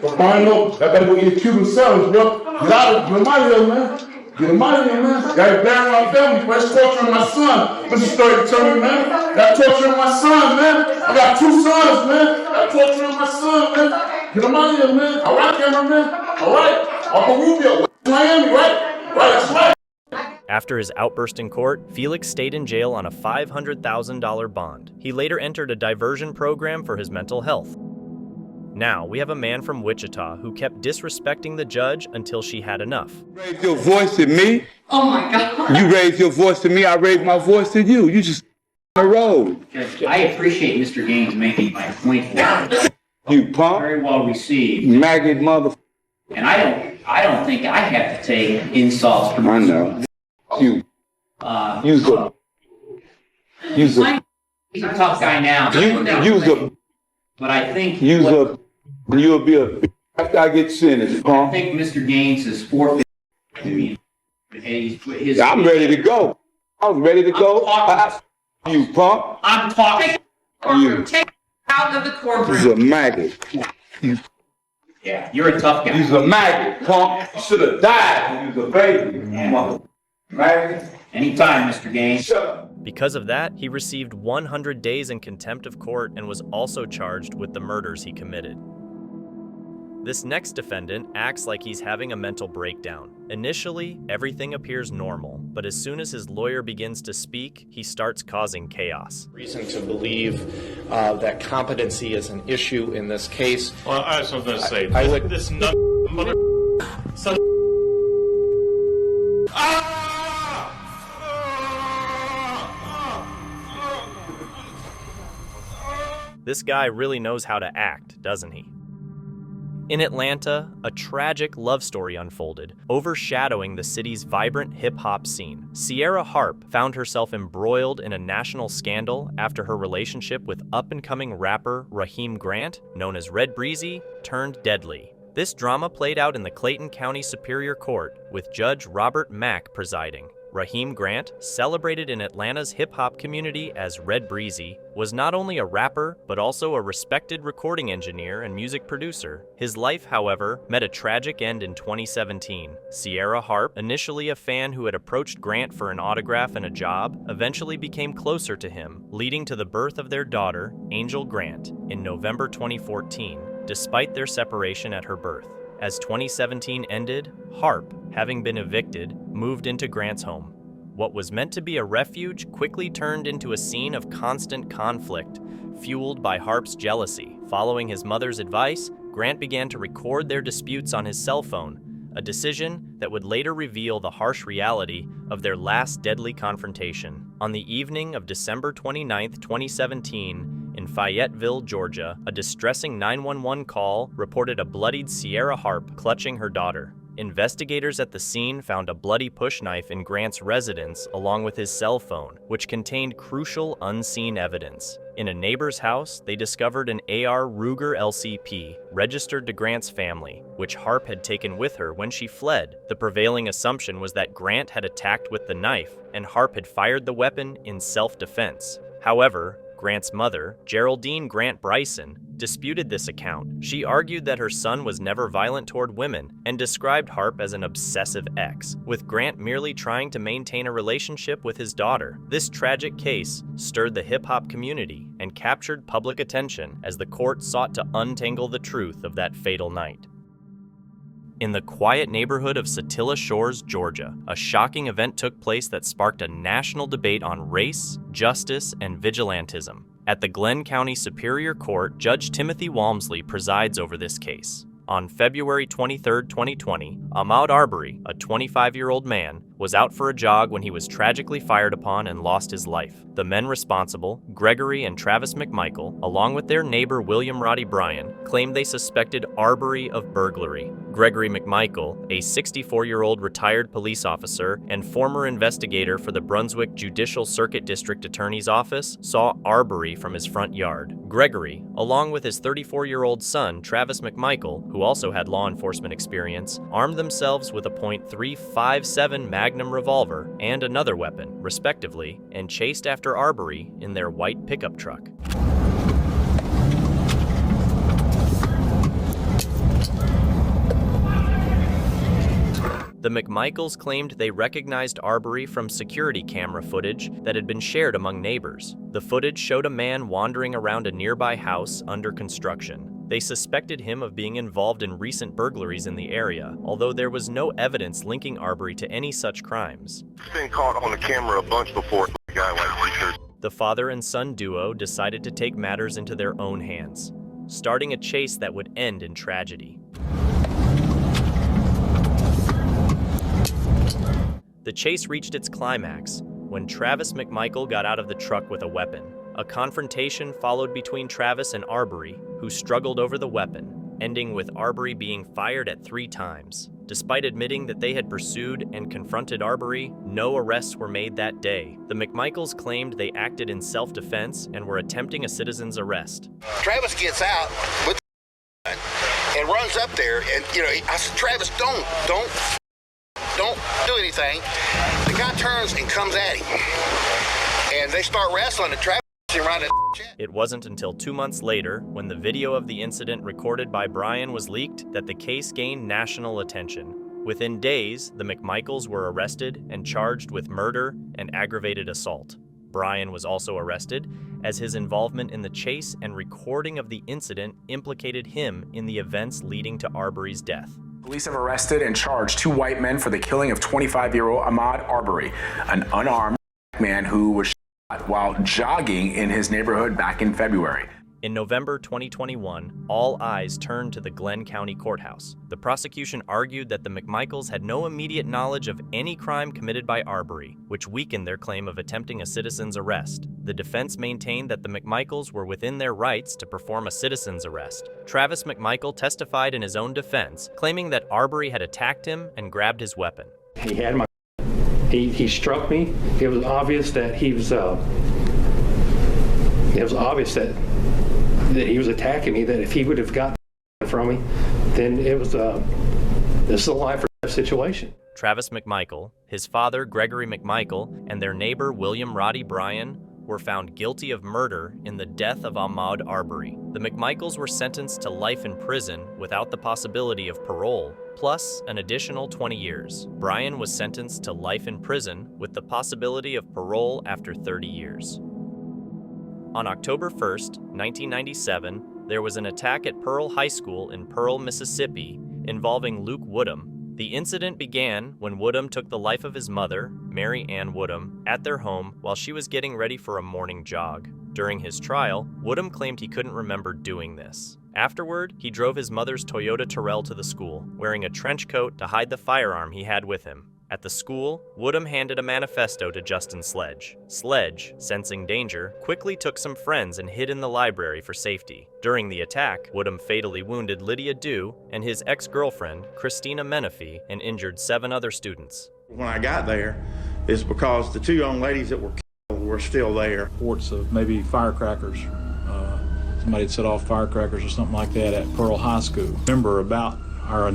Rufino. That better go get Cuban sellers, bro. Get out of here, man. Get him out of here, man. Gotta bury my family. That's torturing my son. Mr. Story told me, man. That's torturing my son, man. I got 2 sons, man. That's torturing my son, man. Get him out of here, man. All right, cameraman. All right. Uncle Rubio, Miami, right? Right, that's right. After his outburst in court, Felix stayed in jail on a $500,000 bond. He later entered a diversion program for his mental health. Now, we have a man from Wichita who kept disrespecting the judge until she had enough. You raised your voice at me. Oh my God. You raised your voice to me, I raised my voice to you. You just on the road. I appreciate Mr. Gaines making my point. You punk. Very well received. Maggot mother. And I don't think I have to take insults from I know. You. He's a tough guy now. But I think you'll be a after I get sentenced, punk. I think Mr. Gaines is forfeit to me. I'm ready to go. I was ready to go. You punk. I'm talking. You. Take out of the courtroom. He's a maggot. Yeah, you're a tough guy. He's a maggot, punk. You should have died when you was a baby. Yeah. Maggot. Anytime, Mr. Gaines. Shut up. Because of that, he received 100 days in contempt of court and was also charged with the murders he committed. This next defendant acts like he's having a mental breakdown. Initially, everything appears normal, but as soon as his lawyer begins to speak, he starts causing chaos. Reason to believe that competency is an issue in this case. Well, I was going to say, this mother... This guy really knows how to act, doesn't he? In Atlanta, a tragic love story unfolded, overshadowing the city's vibrant hip-hop scene. Sierra Harp found herself embroiled in a national scandal after her relationship with up-and-coming rapper Raheem Grant, known as Red Breezy, turned deadly. This drama played out in the Clayton County Superior Court, with Judge Robert Mack presiding. Raheem Grant, celebrated in Atlanta's hip-hop community as Red Breezy, was not only a rapper, but also a respected recording engineer and music producer. His life, however, met a tragic end in 2017. Sierra Harp, initially a fan who had approached Grant for an autograph and a job, eventually became closer to him, leading to the birth of their daughter, Angel Grant, in November 2014, despite their separation at her birth. As 2017 ended, Harp, having been evicted, moved into Grant's home. What was meant to be a refuge quickly turned into a scene of constant conflict, fueled by Harp's jealousy. Following his mother's advice, Grant began to record their disputes on his cell phone, a decision that would later reveal the harsh reality of their last deadly confrontation. On the evening of December 29, 2017, in Fayetteville, Georgia, a distressing 911 call reported a bloodied Sierra Harp clutching her daughter. Investigators at the scene found a bloody push knife in Grant's residence along with his cell phone, which contained crucial unseen evidence. In a neighbor's house, they discovered an AR Ruger LCP registered to Grant's family, which Harp had taken with her when she fled. The prevailing assumption was that Grant had attacked with the knife and Harp had fired the weapon in self-defense. However, Grant's mother, Geraldine Grant Bryson, disputed this account. She argued that her son was never violent toward women and described Harp as an obsessive ex, with Grant merely trying to maintain a relationship with his daughter. This tragic case stirred the hip-hop community and captured public attention as the court sought to untangle the truth of that fatal night. In the quiet neighborhood of Satilla Shores, Georgia, a shocking event took place that sparked a national debate on race, justice, and vigilantism. At the Glenn County Superior Court, Judge Timothy Walmsley presides over this case. On February 23, 2020, Ahmaud Arbery, a 25-year-old man, was out for a jog when he was tragically fired upon and lost his life. The men responsible, Gregory and Travis McMichael, along with their neighbor William Roddy Bryan, claimed they suspected Arbery of burglary. Gregory McMichael, a 64-year-old retired police officer and former investigator for the Brunswick Judicial Circuit District Attorney's Office, saw Arbery from his front yard. Gregory, along with his 34-year-old son Travis McMichael, who also had law enforcement experience, armed themselves with a .357 Magnum revolver and another weapon, respectively, and chased after Arbery in their white pickup truck. The McMichaels claimed they recognized Arbery from security camera footage that had been shared among neighbors. The footage showed a man wandering around a nearby house under construction. They suspected him of being involved in recent burglaries in the area, although there was no evidence linking Arbery to any such crimes. Been caught on the camera a bunch before. A guy like the father and son duo decided to take matters into their own hands, starting a chase that would end in tragedy. The chase reached its climax when Travis McMichael got out of the truck with a weapon. A confrontation followed between Travis and Arbery, who struggled over the weapon, ending with Arbery being fired at 3 times. Despite admitting that they had pursued and confronted Arbery, no arrests were made that day. The McMichaels claimed they acted in self-defense and were attempting a citizen's arrest. Travis gets out with and runs up there, and I said, Travis, don't do anything. The guy turns and comes at him, and they start wrestling. And Travis around it. It wasn't until 2 months later, when the video of the incident recorded by Bryan was leaked, that the case gained national attention. Within days, the McMichaels were arrested and charged with murder and aggravated assault. Bryan was also arrested, as his involvement in the chase and recording of the incident implicated him in the events leading to Arbery's death. Police have arrested and charged 2 white men for the killing of 25-year-old Ahmaud Arbery, an unarmed man who was shot while jogging in his neighborhood back in February. In November 2021, all eyes turned to the Glenn County Courthouse. The prosecution argued that the McMichaels had no immediate knowledge of any crime committed by Arbery, which weakened their claim of attempting a citizen's arrest. The defense maintained that the McMichaels were within their rights to perform a citizen's arrest. Travis McMichael testified in his own defense, claiming that Arbery had attacked him and grabbed his weapon. He had he struck me. It was obvious that he was that he was attacking me, that if he would have gotten from me, then it was this is a life or death situation. Travis McMichael, his father Gregory McMichael, and their neighbor William Roddy Bryan were found guilty of murder in the death of Ahmaud Arbery. The McMichaels were sentenced to life in prison without the possibility of parole, plus an additional 20 years. Bryan was sentenced to life in prison with the possibility of parole after 30 years. On October 1st, 1997, there was an attack at Pearl High School in Pearl, Mississippi, involving Luke Woodham. The incident began when Woodham took the life of his mother, Mary Ann Woodham, at their home while she was getting ready for a morning jog. During his trial, Woodham claimed he couldn't remember doing this. Afterward, he drove his mother's Toyota Terrell to the school, wearing a trench coat to hide the firearm he had with him. At the school, Woodham handed a manifesto to Justin Sledge. Sledge, sensing danger, quickly took some friends and hid in the library for safety. During the attack, Woodham fatally wounded Lydia Dew and his ex-girlfriend, Christina Menifee, and injured 7 other students. When I got there, is because the 2 young ladies that were killed were still there. Reports of maybe firecrackers. Somebody had set off firecrackers or something like that at Pearl High School. Remember about my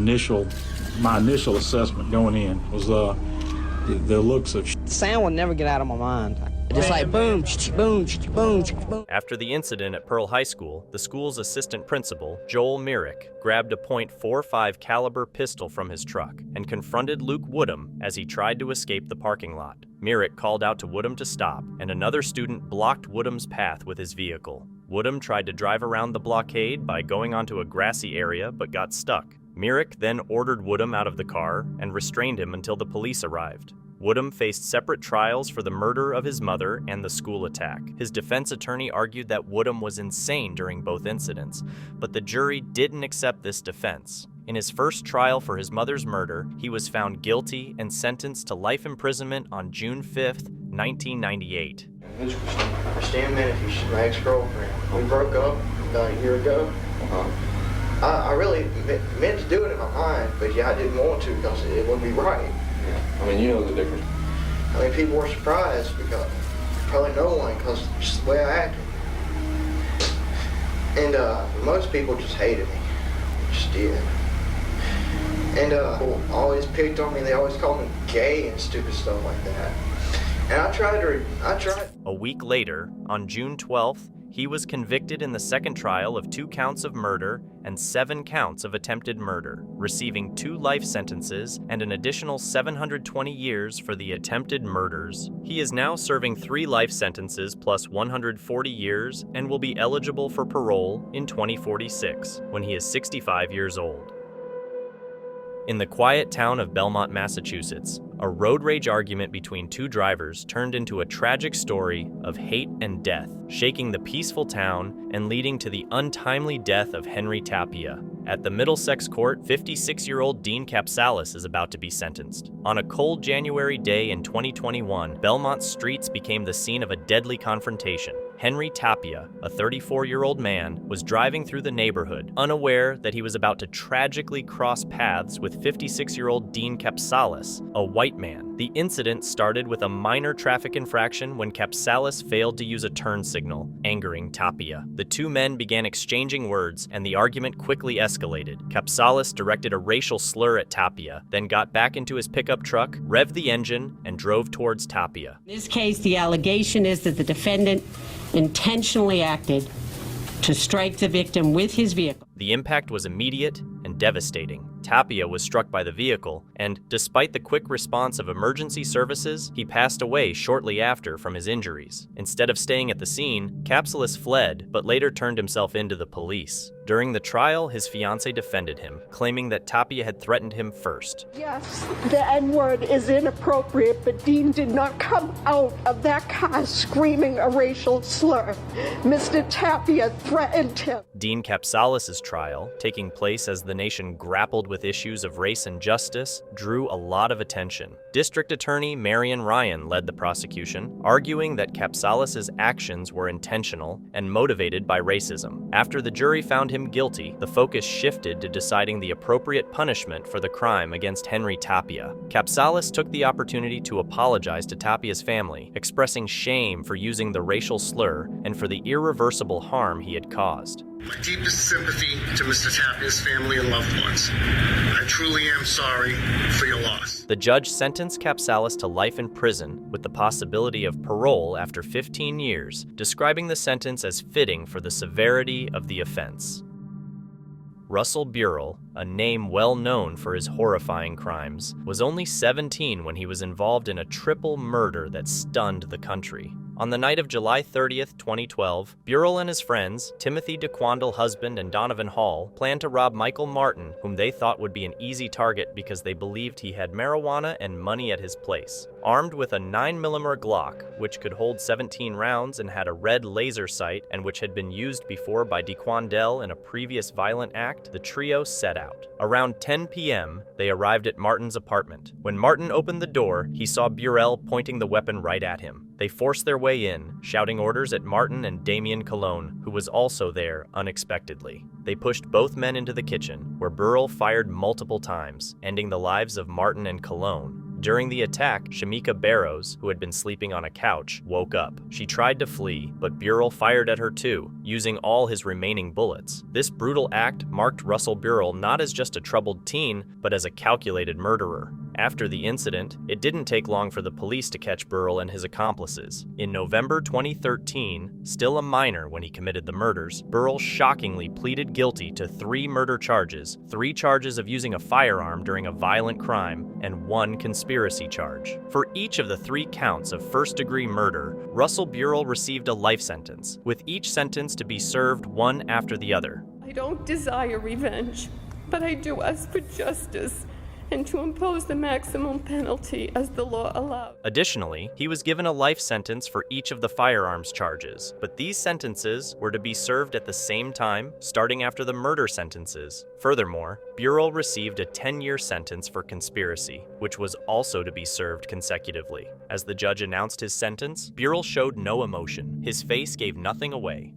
initial assessment going in was the looks of sound would never get out of my mind. Just like boom, boom, boom, boom. After the incident at Pearl High School, the school's assistant principal, Joel Myrick, grabbed a .45 caliber pistol from his truck and confronted Luke Woodham as he tried to escape the parking lot. Myrick called out to Woodham to stop, and another student blocked Woodham's path with his vehicle. Woodham tried to drive around the blockade by going onto a grassy area but got stuck. Myrick then ordered Woodham out of the car and restrained him until the police arrived. Woodham faced separate trials for the murder of his mother and the school attack. His defense attorney argued that Woodham was insane during both incidents, but the jury didn't accept this defense. In his first trial for his mother's murder, he was found guilty and sentenced to life imprisonment on June 5th, 1998. Who's Christina Menifee? She's my ex-girlfriend. We broke up about a year ago. I really meant to do it in my mind, but yeah, I didn't want to because it wouldn't be right. Yeah. I mean, you know the difference. I mean, people were surprised because probably no one, because just the way I acted. And most people just hated me, just did. And people always picked on me. They always called me gay and stupid stuff like that. And I tried. A week later, on June 12th, he was convicted in the second trial of 2 counts of murder and 7 counts of attempted murder, receiving 2 life sentences and an additional 720 years for the attempted murders. He is now serving 3 life sentences plus 140 years and will be eligible for parole in 2046, when he is 65 years old. In the quiet town of Belmont, Massachusetts, a road rage argument between 2 drivers turned into a tragic story of hate and death, shaking the peaceful town and leading to the untimely death of Henry Tapia. At the Middlesex court, 56-year-old Dean Capsalis is about to be sentenced. On a cold January day in 2021, Belmont's streets became the scene of a deadly confrontation. Henry Tapia, a 34-year-old man, was driving through the neighborhood, unaware that he was about to tragically cross paths with 56-year-old Dean Capsalis, a white man. The incident started with a minor traffic infraction when Capsalis failed to use a turn signal, angering Tapia. The 2 men began exchanging words, and the argument quickly escalated. Capsalis directed a racial slur at Tapia, then got back into his pickup truck, revved the engine, and drove towards Tapia. In this case, the allegation is that the defendant intentionally acted to strike the victim with his vehicle. The impact was immediate and devastating. Tapia was struck by the vehicle, and despite the quick response of emergency services, he passed away shortly after from his injuries. Instead of staying at the scene, Capsalis fled, but later turned himself in to the police. During the trial, his fiancée defended him, claiming that Tapia had threatened him first. Yes, the N-word is inappropriate, but Dean did not come out of that car screaming a racial slur. Mr. Tapia threatened him. Dean Capsalis' trial, taking place as the nation grappled with issues of race and justice, drew a lot of attention. District Attorney Marion Ryan led the prosecution, arguing that Capsalis' actions were intentional and motivated by racism. After the jury found him guilty, the focus shifted to deciding the appropriate punishment for the crime against Henry Tapia. Capsalis took the opportunity to apologize to Tapia's family, expressing shame for using the racial slur and for the irreversible harm he had caused. My deepest sympathy to Mr. Tapia's family and loved ones. I truly am sorry for your loss. The judge sentenced Capsalis to life in prison with the possibility of parole after 15 years, describing the sentence as fitting for the severity of the offense. Russell Burrell, a name well known for his horrifying crimes, was only 17 when he was involved in a triple murder that stunned the country. On the night of July 30th, 2012, Burrell and his friends, Timothy DeQuandle husband and Donovan Hall, planned to rob Michael Martin, whom they thought would be an easy target because they believed he had marijuana and money at his place. Armed with a 9mm Glock, which could hold 17 rounds and had a red laser sight and which had been used before by DeQuandle in a previous violent act, the trio set out. Around 10 p.m., they arrived at Martin's apartment. When Martin opened the door, he saw Burrell pointing the weapon right at him. They forced their way in, shouting orders at Martin and Damian Colon, who was also there unexpectedly. They pushed both men into the kitchen, where Burrell fired multiple times, ending the lives of Martin and Colon. During the attack, Shamika Barrows, who had been sleeping on a couch, woke up. She tried to flee, but Burrell fired at her too, using all his remaining bullets. This brutal act marked Russell Burrell not as just a troubled teen, but as a calculated murderer. After the incident, it didn't take long for the police to catch Burrell and his accomplices. In November 2013, still a minor when he committed the murders, Burrell shockingly pleaded guilty to 3 murder charges, 3 charges of using a firearm during a violent crime, and 1 conspiracy charge. For each of the 3 counts of first-degree murder, Russell Burrell received a life sentence, with each sentence to be served one after the other. I don't desire revenge, but I do ask for justice and to impose the maximum penalty as the law allows. Additionally, he was given a life sentence for each of the firearms charges, but these sentences were to be served at the same time, starting after the murder sentences. Furthermore, Burrell received a 10-year sentence for conspiracy, which was also to be served consecutively. As the judge announced his sentence, Burrell showed no emotion. His face gave nothing away.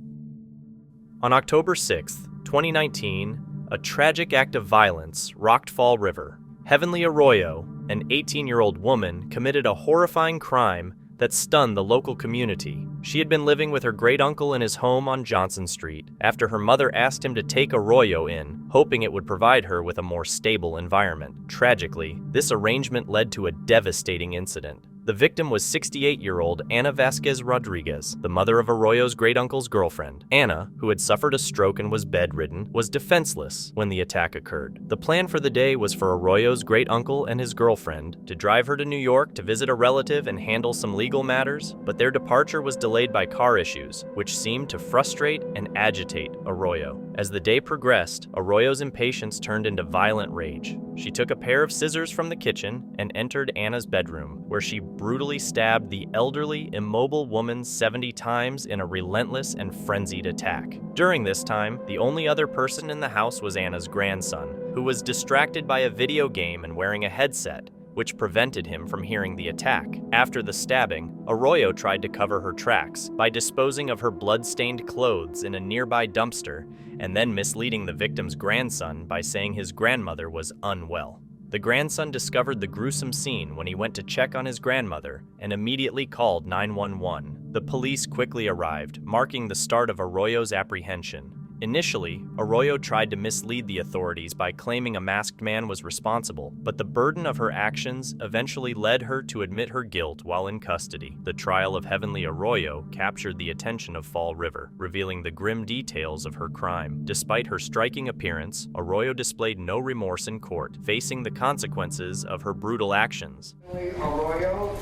On October 6th, 2019, a tragic act of violence rocked Fall River. Heavenly Arroyo, an 18-year-old woman, committed a horrifying crime that stunned the local community. She had been living with her great-uncle in his home on Johnson Street after her mother asked him to take Arroyo in, hoping it would provide her with a more stable environment. Tragically, this arrangement led to a devastating incident. The victim was 68-year-old Ana Vasquez Rodriguez, the mother of Arroyo's great-uncle's girlfriend. Ana, who had suffered a stroke and was bedridden, was defenseless when the attack occurred. The plan for the day was for Arroyo's great-uncle and his girlfriend to drive her to New York to visit a relative and handle some legal matters, but their departure was delayed by car issues, which seemed to frustrate and agitate Arroyo. As the day progressed, Arroyo's impatience turned into violent rage. She took a pair of scissors from the kitchen and entered Ana's bedroom, where she brutally stabbed the elderly, immobile woman 70 times in a relentless and frenzied attack. During this time, the only other person in the house was Ana's grandson, who was distracted by a video game and wearing a headset, which prevented him from hearing the attack. After the stabbing, Arroyo tried to cover her tracks by disposing of her blood-stained clothes in a nearby dumpster and then misleading the victim's grandson by saying his grandmother was unwell. The grandson discovered the gruesome scene when he went to check on his grandmother and immediately called 911. The police quickly arrived, marking the start of Arroyo's apprehension. Initially, Arroyo tried to mislead the authorities by claiming a masked man was responsible, but the burden of her actions eventually led her to admit her guilt while in custody. The trial of Heavenly Arroyo captured the attention of Fall River, revealing the grim details of her crime. Despite her striking appearance, Arroyo displayed no remorse in court, facing the consequences of her brutal actions. Arroyo,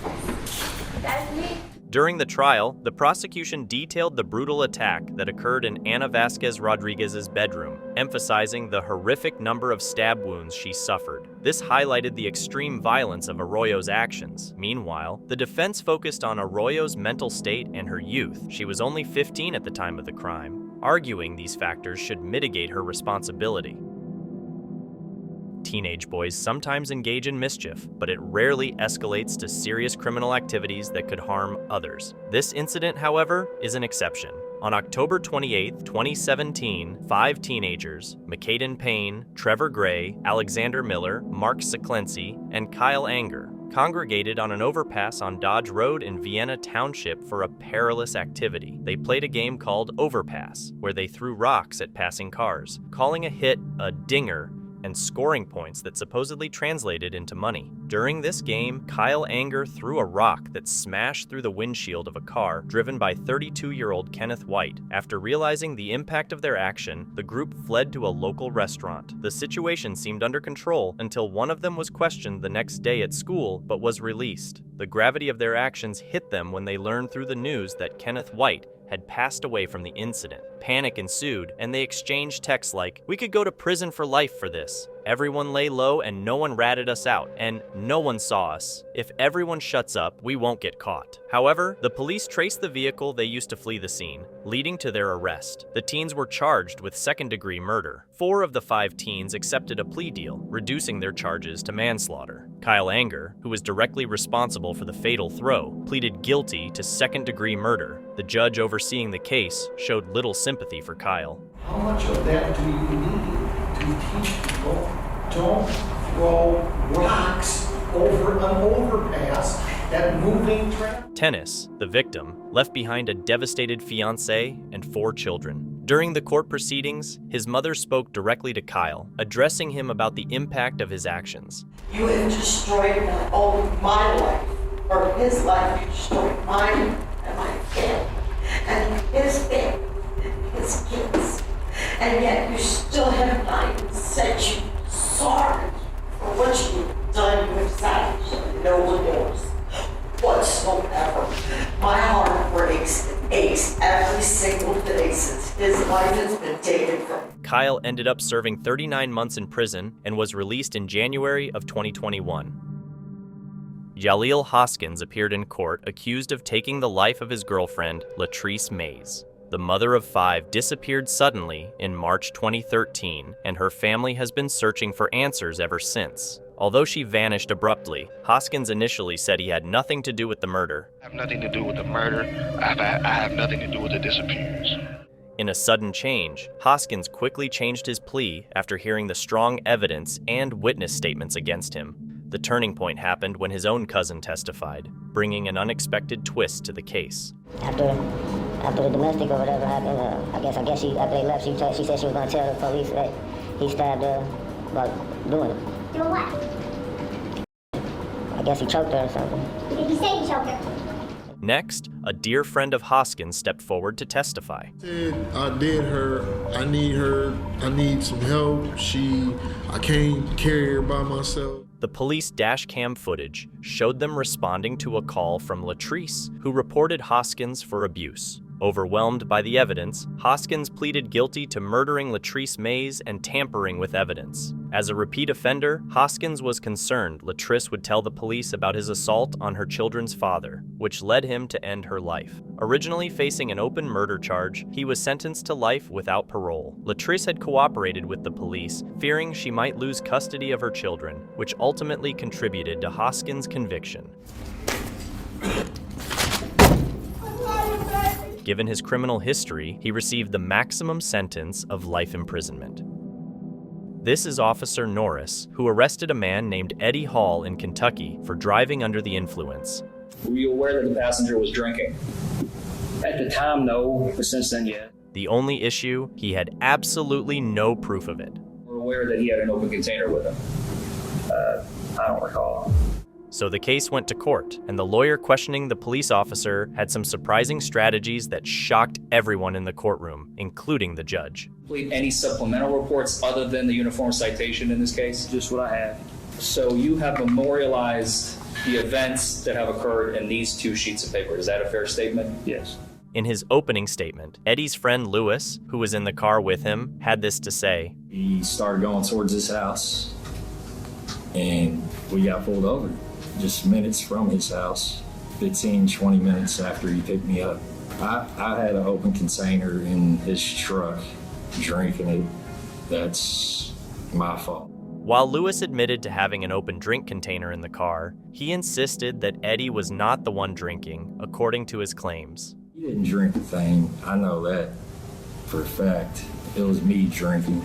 that's me. During the trial, the prosecution detailed the brutal attack that occurred in Ana Vasquez Rodriguez's bedroom, emphasizing the horrific number of stab wounds she suffered. This highlighted the extreme violence of Arroyo's actions. Meanwhile, the defense focused on Arroyo's mental state and her youth. She was only 15 at the time of the crime, arguing these factors should mitigate her responsibility. Teenage boys sometimes engage in mischief, but it rarely escalates to serious criminal activities that could harm others. This incident, however, is an exception. On October 28, 2017, 5 teenagers, McCaden Payne, Trevor Gray, Alexander Miller, Mark Seclency, and Kyle Anger, congregated on an overpass on Dodge Road in Vienna Township for a perilous activity. They played a game called Overpass, where they threw rocks at passing cars, calling a hit a dinger and scoring points that supposedly translated into money. During this game, Kyle Anger threw a rock that smashed through the windshield of a car driven by 32-year-old Kenneth White. After realizing the impact of their action, the group fled to a local restaurant. The situation seemed under control until one of them was questioned the next day at school but was released. The gravity of their actions hit them when they learned through the news that Kenneth White had passed away from the incident. Panic ensued, and they exchanged texts like, "We could go to prison for life for this. Everyone lay low and no one ratted us out, and no one saw us. If everyone shuts up, we won't get caught." However, the police traced the vehicle they used to flee the scene, leading to their arrest. The teens were charged with second-degree murder. 4 of the 5 teens accepted a plea deal, reducing their charges to manslaughter. Kyle Anger, who was directly responsible for the fatal throw, pleaded guilty to second-degree murder. The judge overseeing the case showed little sympathy for Kyle. How much of that do you need to teach people don't throw rocks over an overpass at moving traffic? Tennis, the victim, left behind a devastated fiancé and 4 children. During the court proceedings, his mother spoke directly to Kyle, addressing him about the impact of his actions. You have destroyed not only my life, or his life, you destroyed mine and my family, and his family, and his kids. And yet you still have not said you sorry for what you've done. You have savaged no remorse whatsoever. My heart breaks and aches every single day since his life has been taken from him. Kyle ended up serving 39 months in prison and was released in January of 2021. Jaleel Hoskins appeared in court accused of taking the life of his girlfriend, Latrice Mays. The mother of 5 disappeared suddenly in March 2013, and her family has been searching for answers ever since. Although she vanished abruptly, Hoskins initially said he had nothing to do with the murder. I have nothing to do with the murder. I have nothing to do with the disappearance. In a sudden change, Hoskins quickly changed his plea after hearing the strong evidence and witness statements against him. The turning point happened when his own cousin testified, bringing an unexpected twist to the case. After the domestic or whatever happened, I guess she, after they left, she said she was going to tell the police that he stabbed her about doing it. Doing what? I guess he choked her or something. Did he say he choked her? Next, a dear friend of Hoskins stepped forward to testify. I did her, I need some help. I can't carry her by myself. The police dash cam footage showed them responding to a call from Latrice, who reported Hoskins for abuse. Overwhelmed by the evidence, Hoskins pleaded guilty to murdering Latrice Mays and tampering with evidence. As a repeat offender, Hoskins was concerned Latrice would tell the police about his assault on her children's father, which led him to end her life. Originally facing an open murder charge, he was sentenced to life without parole. Latrice had cooperated with the police, fearing she might lose custody of her children, which ultimately contributed to Hoskins' conviction. Given his criminal history, he received the maximum sentence of life imprisonment. This is Officer Norris, who arrested a man named Eddie Hall in Kentucky for driving under the influence. Were you aware that the passenger was drinking? At the time, no, but since then, yeah. The only issue, he had absolutely no proof of it. We're aware that he had an open container with him. I don't recall. So the case went to court, and the lawyer questioning the police officer had some surprising strategies that shocked everyone in the courtroom, including the judge. Any supplemental reports other than the uniform citation in this case? Just what I have. So you have memorialized the events that have occurred in these 2 sheets of paper. Is that a fair statement? Yes. In his opening statement, Eddie's friend Lewis, who was in the car with him, had this to say. He started going towards his house, and we got pulled over. Just minutes from his house, 15, 20 minutes after he picked me up. I had an open container in his truck, drinking it. That's my fault. While Lewis admitted to having an open drink container in the car, he insisted that Eddie was not the one drinking, according to his claims. He didn't drink a thing. I know that for a fact. It was me drinking.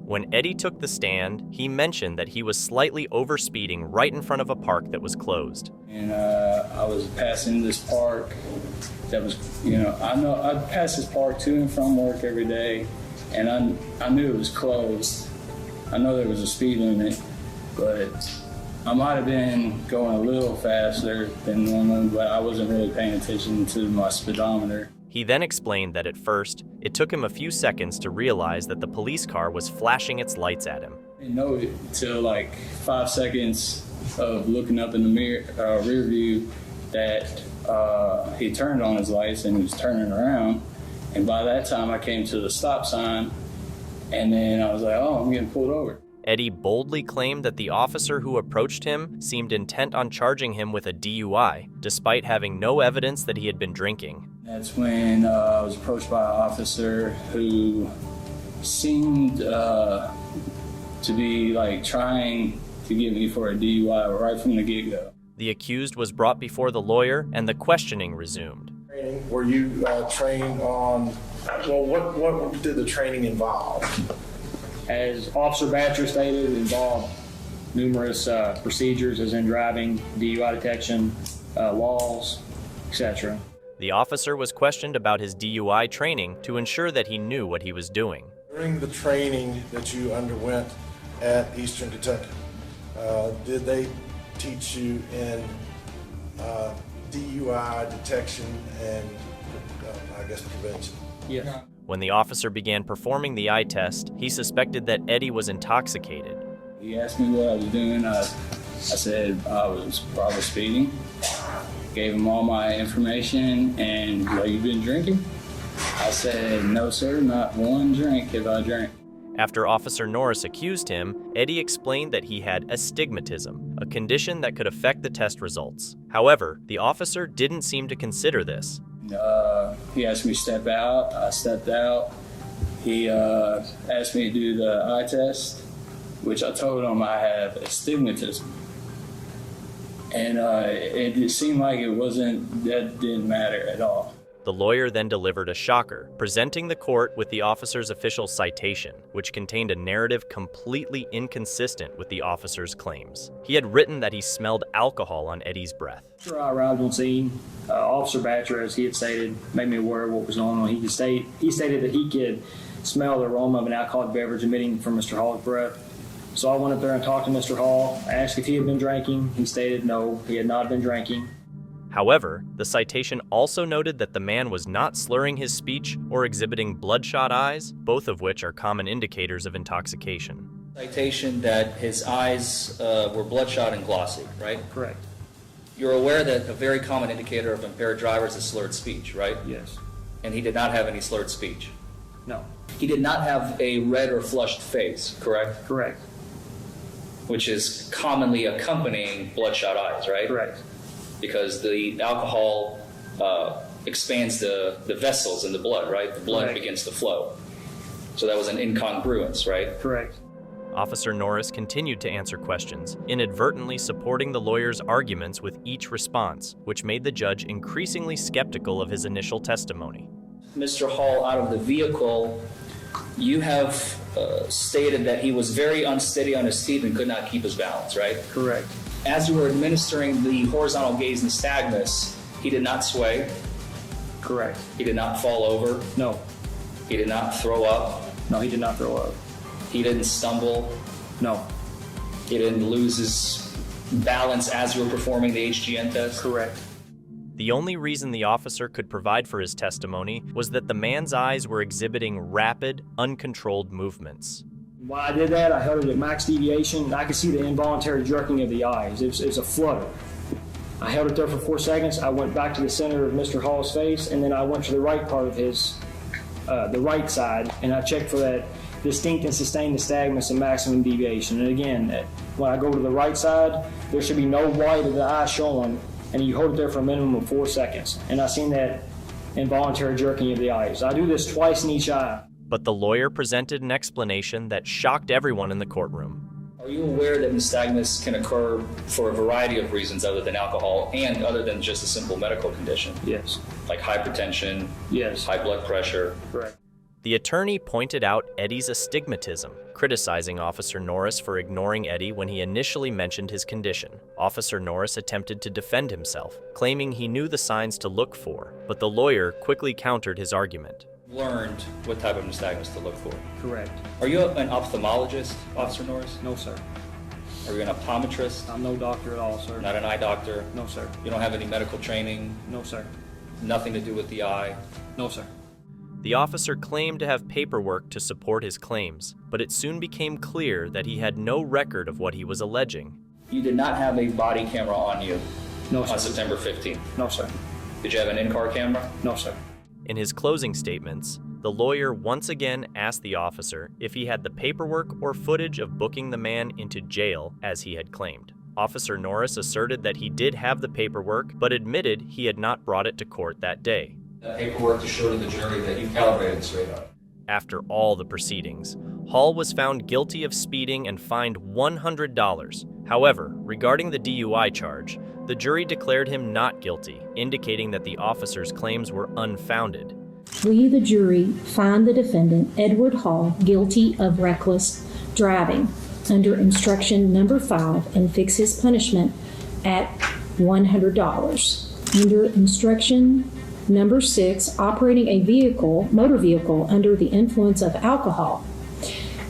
When Eddie took the stand, he mentioned that he was slightly overspeeding right in front of a park that was closed. And I was passing this park that was, I pass this park to and from work every day. and I knew it was closed. I know there was a speed limit, but I might have been going a little faster than normal, but I wasn't really paying attention to my speedometer. He then explained that at first, it took him a few seconds to realize that the police car was flashing its lights at him. I didn't know it until like 5 seconds of looking up in the rear view that he turned on his lights and he was turning around. And by that time, I came to the stop sign, and then I was like, oh, I'm getting pulled over. Eddie boldly claimed that the officer who approached him seemed intent on charging him with a DUI, despite having no evidence that he had been drinking. That's when I was approached by an officer who seemed to be like trying to get me for a DUI right from the get-go. The accused was brought before the lawyer and the questioning resumed. Were you trained on, well, what did the training involve? As Officer Batcher stated, it involved numerous procedures, as in driving, DUI detection, laws, etc. The officer was questioned about his DUI training to ensure that he knew what he was doing. During the training that you underwent at Eastern Kentucky, did they teach you in DUI detection and, I guess, prevention? Yeah. When the officer began performing the eye test, he suspected that Eddie was intoxicated. He asked me what I was doing. I said I was probably speeding. Gave him all my information, and you've been drinking? I said, no, sir, not one drink have I drank. After Officer Norris accused him, Eddie explained that he had astigmatism, a condition that could affect the test results. However, the officer didn't seem to consider this. He asked me to step out. I stepped out. He asked me to do the eye test, which I told him I have astigmatism. And it seemed like that didn't matter at all. The lawyer then delivered a shocker, presenting the court with the officer's official citation, which contained a narrative completely inconsistent with the officer's claims. He had written that he smelled alcohol on Eddie's breath. After I arrived on scene, Officer Batcher, as he had stated, made me aware of what was going on. He stated that he could smell the aroma of an alcoholic beverage emitting from Mr. Hall's breath. So I went up there and talked to Mr. Hall. I asked if he had been drinking. He stated no, he had not been drinking. However, the citation also noted that the man was not slurring his speech or exhibiting bloodshot eyes, both of which are common indicators of intoxication. Citation that his eyes were bloodshot and glossy, right? Correct. You're aware that a very common indicator of impaired drivers is slurred speech, right? Yes. And he did not have any slurred speech? No. He did not have a red or flushed face, correct? Correct. Which is commonly accompanying bloodshot eyes, right? Correct. Because the alcohol expands the vessels in the blood, right? The blood begins to flow. So that was an incongruence, right? Correct. Officer Norris continued to answer questions, inadvertently supporting the lawyer's arguments with each response, which made the judge increasingly skeptical of his initial testimony. Mr. Hall, out of the vehicle, you have stated that he was very unsteady on his feet and could not keep his balance, right? Correct. As you were administering the horizontal gaze nystagmus, he did not sway. Correct. He did not fall over. No. He did not throw up. No, he did not throw up. He didn't stumble. No. He didn't lose his balance as you were performing the HGN test. Correct. The only reason the officer could provide for his testimony was that the man's eyes were exhibiting rapid, uncontrolled movements. While I did that, I held it at max deviation. I could see the involuntary jerking of the eyes. It was a flutter. I held it there for 4 seconds. I went back to the center of Mr. Hall's face, and then I went to the right part of his, the right side, and I checked for that distinct and sustained nystagmus and maximum deviation. And again, when I go to the right side, there should be no white of the eye showing, and you hold it there for a minimum of 4 seconds. And I've seen that involuntary jerking of the eyes. I do this twice in each eye. But the lawyer presented an explanation that shocked everyone in the courtroom. Are you aware that nystagmus can occur for a variety of reasons other than alcohol and other than just a simple medical condition? Yes. Like hypertension? Yes. High blood pressure? Correct. The attorney pointed out Eddie's astigmatism, criticizing Officer Norris for ignoring Eddie when he initially mentioned his condition. Officer Norris attempted to defend himself, claiming he knew the signs to look for, but the lawyer quickly countered his argument. Learned what type of nystagmus to look for. Correct. Are you an ophthalmologist, Officer Norris? No, sir. Are you an optometrist? I'm no doctor at all, sir. Not an eye doctor? No, sir. You don't have any medical training? No, sir. Nothing to do with the eye? No, sir. The officer claimed to have paperwork to support his claims, but it soon became clear that he had no record of what he was alleging. You did not have a body camera on you No, sir. on September 15th? No, sir. Did you have an in-car camera? No, sir. In his closing statements, the lawyer once again asked the officer if he had the paperwork or footage of booking the man into jail as he had claimed. Officer Norris asserted that he did have the paperwork, but admitted he had not brought it to court that day. That paperwork to show to the jury that you calibrated straight up. After all the proceedings, Hall was found guilty of speeding and fined $100. However, regarding the DUI charge, the jury declared him not guilty, indicating that the officer's claims were unfounded. We, the jury, find the defendant, Edward Hall, guilty of reckless driving under instruction number 5 and fix his punishment at $100. Under instruction number 6, operating a motor vehicle under the influence of alcohol.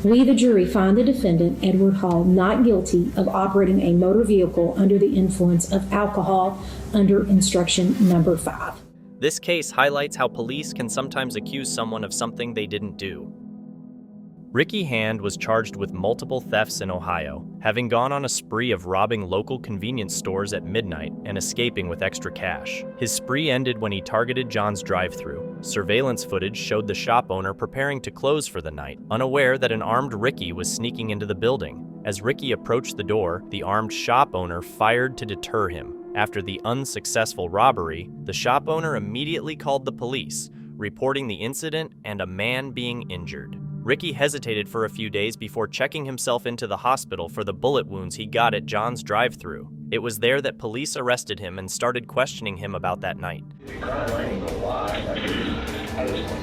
We, the jury, find the defendant, Edward Hall, not guilty of operating a motor vehicle under the influence of alcohol under instruction number 5. This case highlights how police can sometimes accuse someone of something they didn't do. Ricky Hand was charged with multiple thefts in Ohio, having gone on a spree of robbing local convenience stores at midnight and escaping with extra cash. His spree ended when he targeted John's drive-thru. Surveillance footage showed the shop owner preparing to close for the night, unaware that an armed Ricky was sneaking into the building. As Ricky approached the door, the armed shop owner fired to deter him. After the unsuccessful robbery, the shop owner immediately called the police, reporting the incident and a man being injured. Ricky hesitated for a few days before checking himself into the hospital for the bullet wounds he got at John's drive-thru. It was there that police arrested him and started questioning him about that night. I just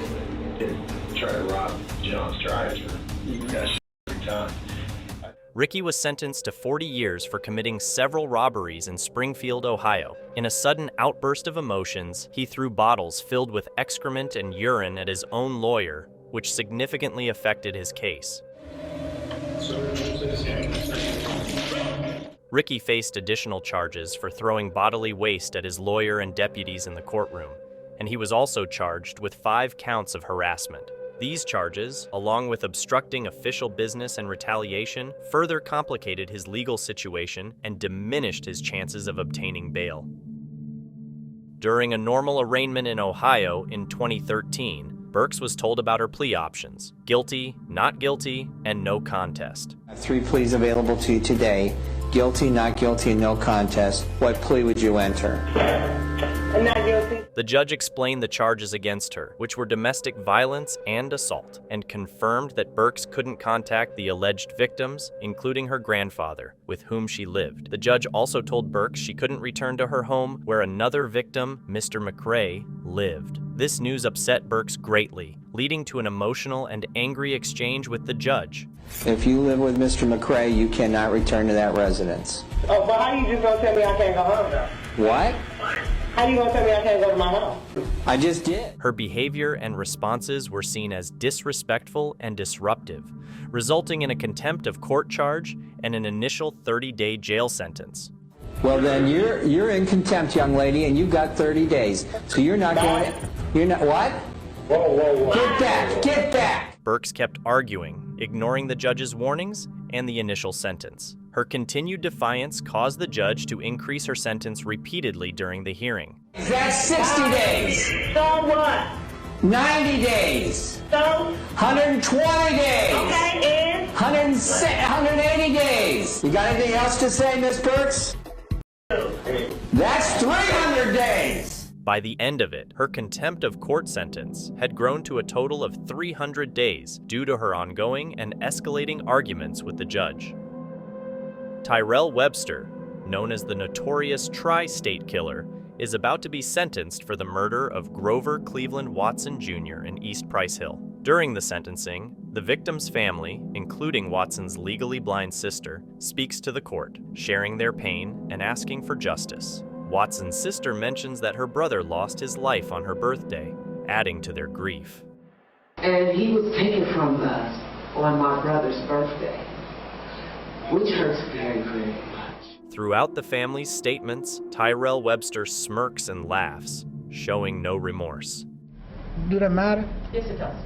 didn't try to rob John's drive-thru. You got every time. Ricky was sentenced to 40 years for committing several robberies in Springfield, Ohio. In a sudden outburst of emotions, he threw bottles filled with excrement and urine at his own lawyer, which significantly affected his case. Ricky faced additional charges for throwing bodily waste at his lawyer and deputies in the courtroom, and he was also charged with 5 counts of harassment. These charges, along with obstructing official business and retaliation, further complicated his legal situation and diminished his chances of obtaining bail. During a normal arraignment in Ohio in 2013, Burks was told about her plea options: guilty, not guilty, and no contest. 3 pleas available to you today: guilty, not guilty, and no contest. What plea would you enter? I'm not guilty. The judge explained the charges against her, which were domestic violence and assault, and confirmed that Burks couldn't contact the alleged victims, including her grandfather, with whom she lived. The judge also told Burks she couldn't return to her home where another victim, Mr. McRae, lived. This news upset Burks greatly, leading to an emotional and angry exchange with the judge. If you live with Mr. McRae, you cannot return to that residence. Oh, but how you just gonna tell me I can't go home though? What? How you gonna tell me I can't go to my home? I just did. Her behavior and responses were seen as disrespectful and disruptive, resulting in a contempt of court charge and an initial 30-day jail sentence. Well, then you're in contempt, young lady, and you've got 30 days. So you're not going. You're not what? Whoa, whoa, whoa! Get back! Get back! Burks kept arguing, ignoring the judge's warnings and the initial sentence. Her continued defiance caused the judge to increase her sentence repeatedly during the hearing. That's 60 days. So what? 90 days. So? 120 days. Okay, and? 180 days. You got anything else to say, Miss Burks? That's 300 days. By the end of it, her contempt of court sentence had grown to a total of 300 days due to her ongoing and escalating arguments with the judge. Tyrell Webster, known as the notorious Tri-State Killer, is about to be sentenced for the murder of Grover Cleveland Watson Jr. in East Price Hill. During the sentencing, the victim's family, including Watson's legally blind sister, speaks to the court, sharing their pain and asking for justice. Watson's sister mentions that her brother lost his life on her birthday, adding to their grief. And he was taken from us on my brother's birthday, which hurts very, very much. Throughout the family's statements, Tyrell Webster smirks and laughs, showing no remorse. Do that matter? Yes, it does.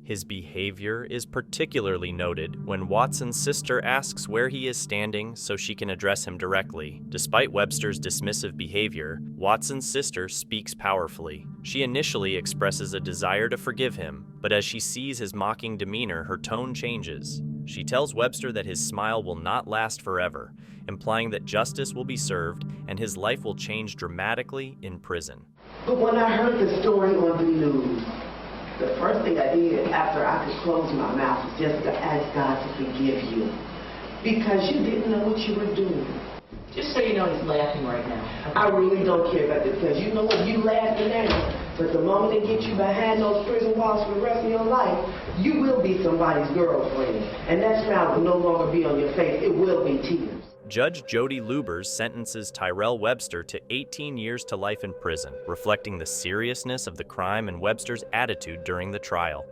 His behavior is particularly noted when Watson's sister asks where he is standing so she can address him directly. Despite Webster's dismissive behavior, Watson's sister speaks powerfully. She initially expresses a desire to forgive him, but as she sees his mocking demeanor, her tone changes. She tells Webster that his smile will not last forever, implying that justice will be served and his life will change dramatically in prison. But when I heard the story on the news, the first thing I did after I could close my mouth was just to ask God to forgive you, because you didn't know what you were doing. Just so you know, he's laughing right now. I really don't care about it, because you know what, you laughing now, but the moment they get you behind those prison walls for the rest of your life, you will be somebody's girlfriend, and that smile will no longer be on your face, it will be tears. Judge Jody Lubers sentences Tyrell Webster to 18 years to life in prison, reflecting the seriousness of the crime and Webster's attitude during the trial.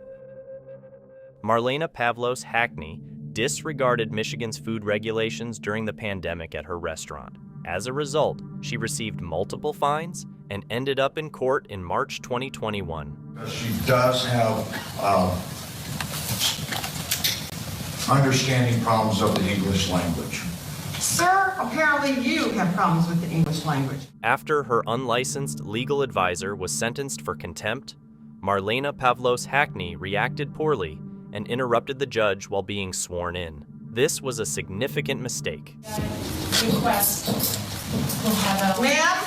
Marlena Pavlos Hackney disregarded Michigan's food regulations during the pandemic at her restaurant. As a result, she received multiple fines and ended up in court in March 2021. She does have understanding problems of the English language. Sir, apparently you have problems with the English language. After her unlicensed legal advisor was sentenced for contempt, Marlena Pavlos Hackney reacted poorly and interrupted the judge while being sworn in. This was a significant mistake. Request. Ma'am,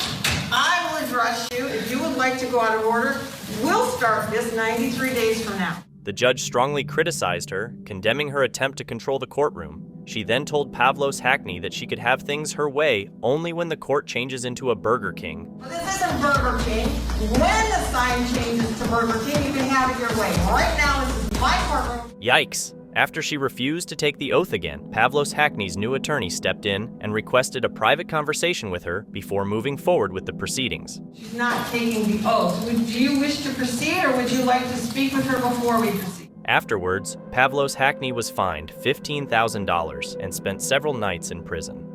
I will address you. If you would like to go out of order, we'll start this 93 days from now. The judge strongly criticized her, condemning her attempt to control the courtroom. She then told Pavlos Hackney that she could have things her way only when the court changes into a Burger King. Well, this isn't Burger King. When the sign changes to Burger King, you can have it your way. Right now, this is my courtroom. Yikes! After she refused to take the oath again, Pavlos Hackney's new attorney stepped in and requested a private conversation with her before moving forward with the proceedings. She's not taking the oath. Do you wish to proceed, or would you like to speak with her before we proceed? Afterwards, Pavlos Hackney was fined $15,000 and spent several nights in prison.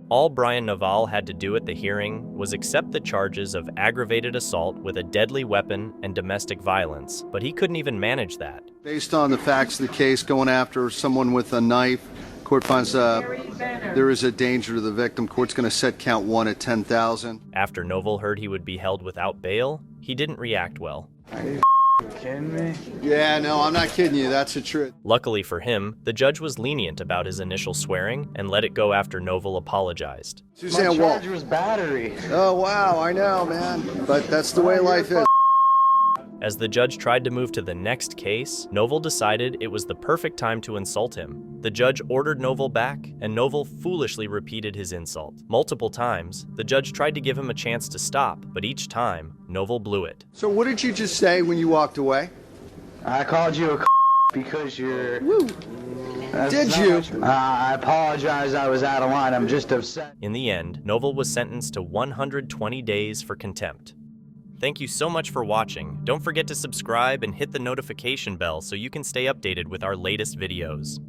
All Brian Naval had to do at the hearing was accept the charges of aggravated assault with a deadly weapon and domestic violence, but he couldn't even manage that. Based on the facts of the case, going after someone with a knife, court finds there is a danger to the victim. Court's going to set count 1 at $10,000. After Novel heard he would be held without bail, he didn't react well. Are you kidding me? Yeah, no, I'm not kidding you. That's the truth. Luckily for him, the judge was lenient about his initial swearing and let it go after Novel apologized. Suzanne Walt. Was battery. Oh, wow, I know, man. But that's the way life is. As the judge tried to move to the next case, Novel decided it was the perfect time to insult him. The judge ordered Novel back, and Novel foolishly repeated his insult. Multiple times, the judge tried to give him a chance to stop, but each time, Novel blew it. So what did you just say when you walked away? I called you a because you're... Woo! Did you? I apologize, I was out of line, I'm just upset. In the end, Novel was sentenced to 120 days for contempt. Thank you so much for watching. Don't forget to subscribe and hit the notification bell so you can stay updated with our latest videos.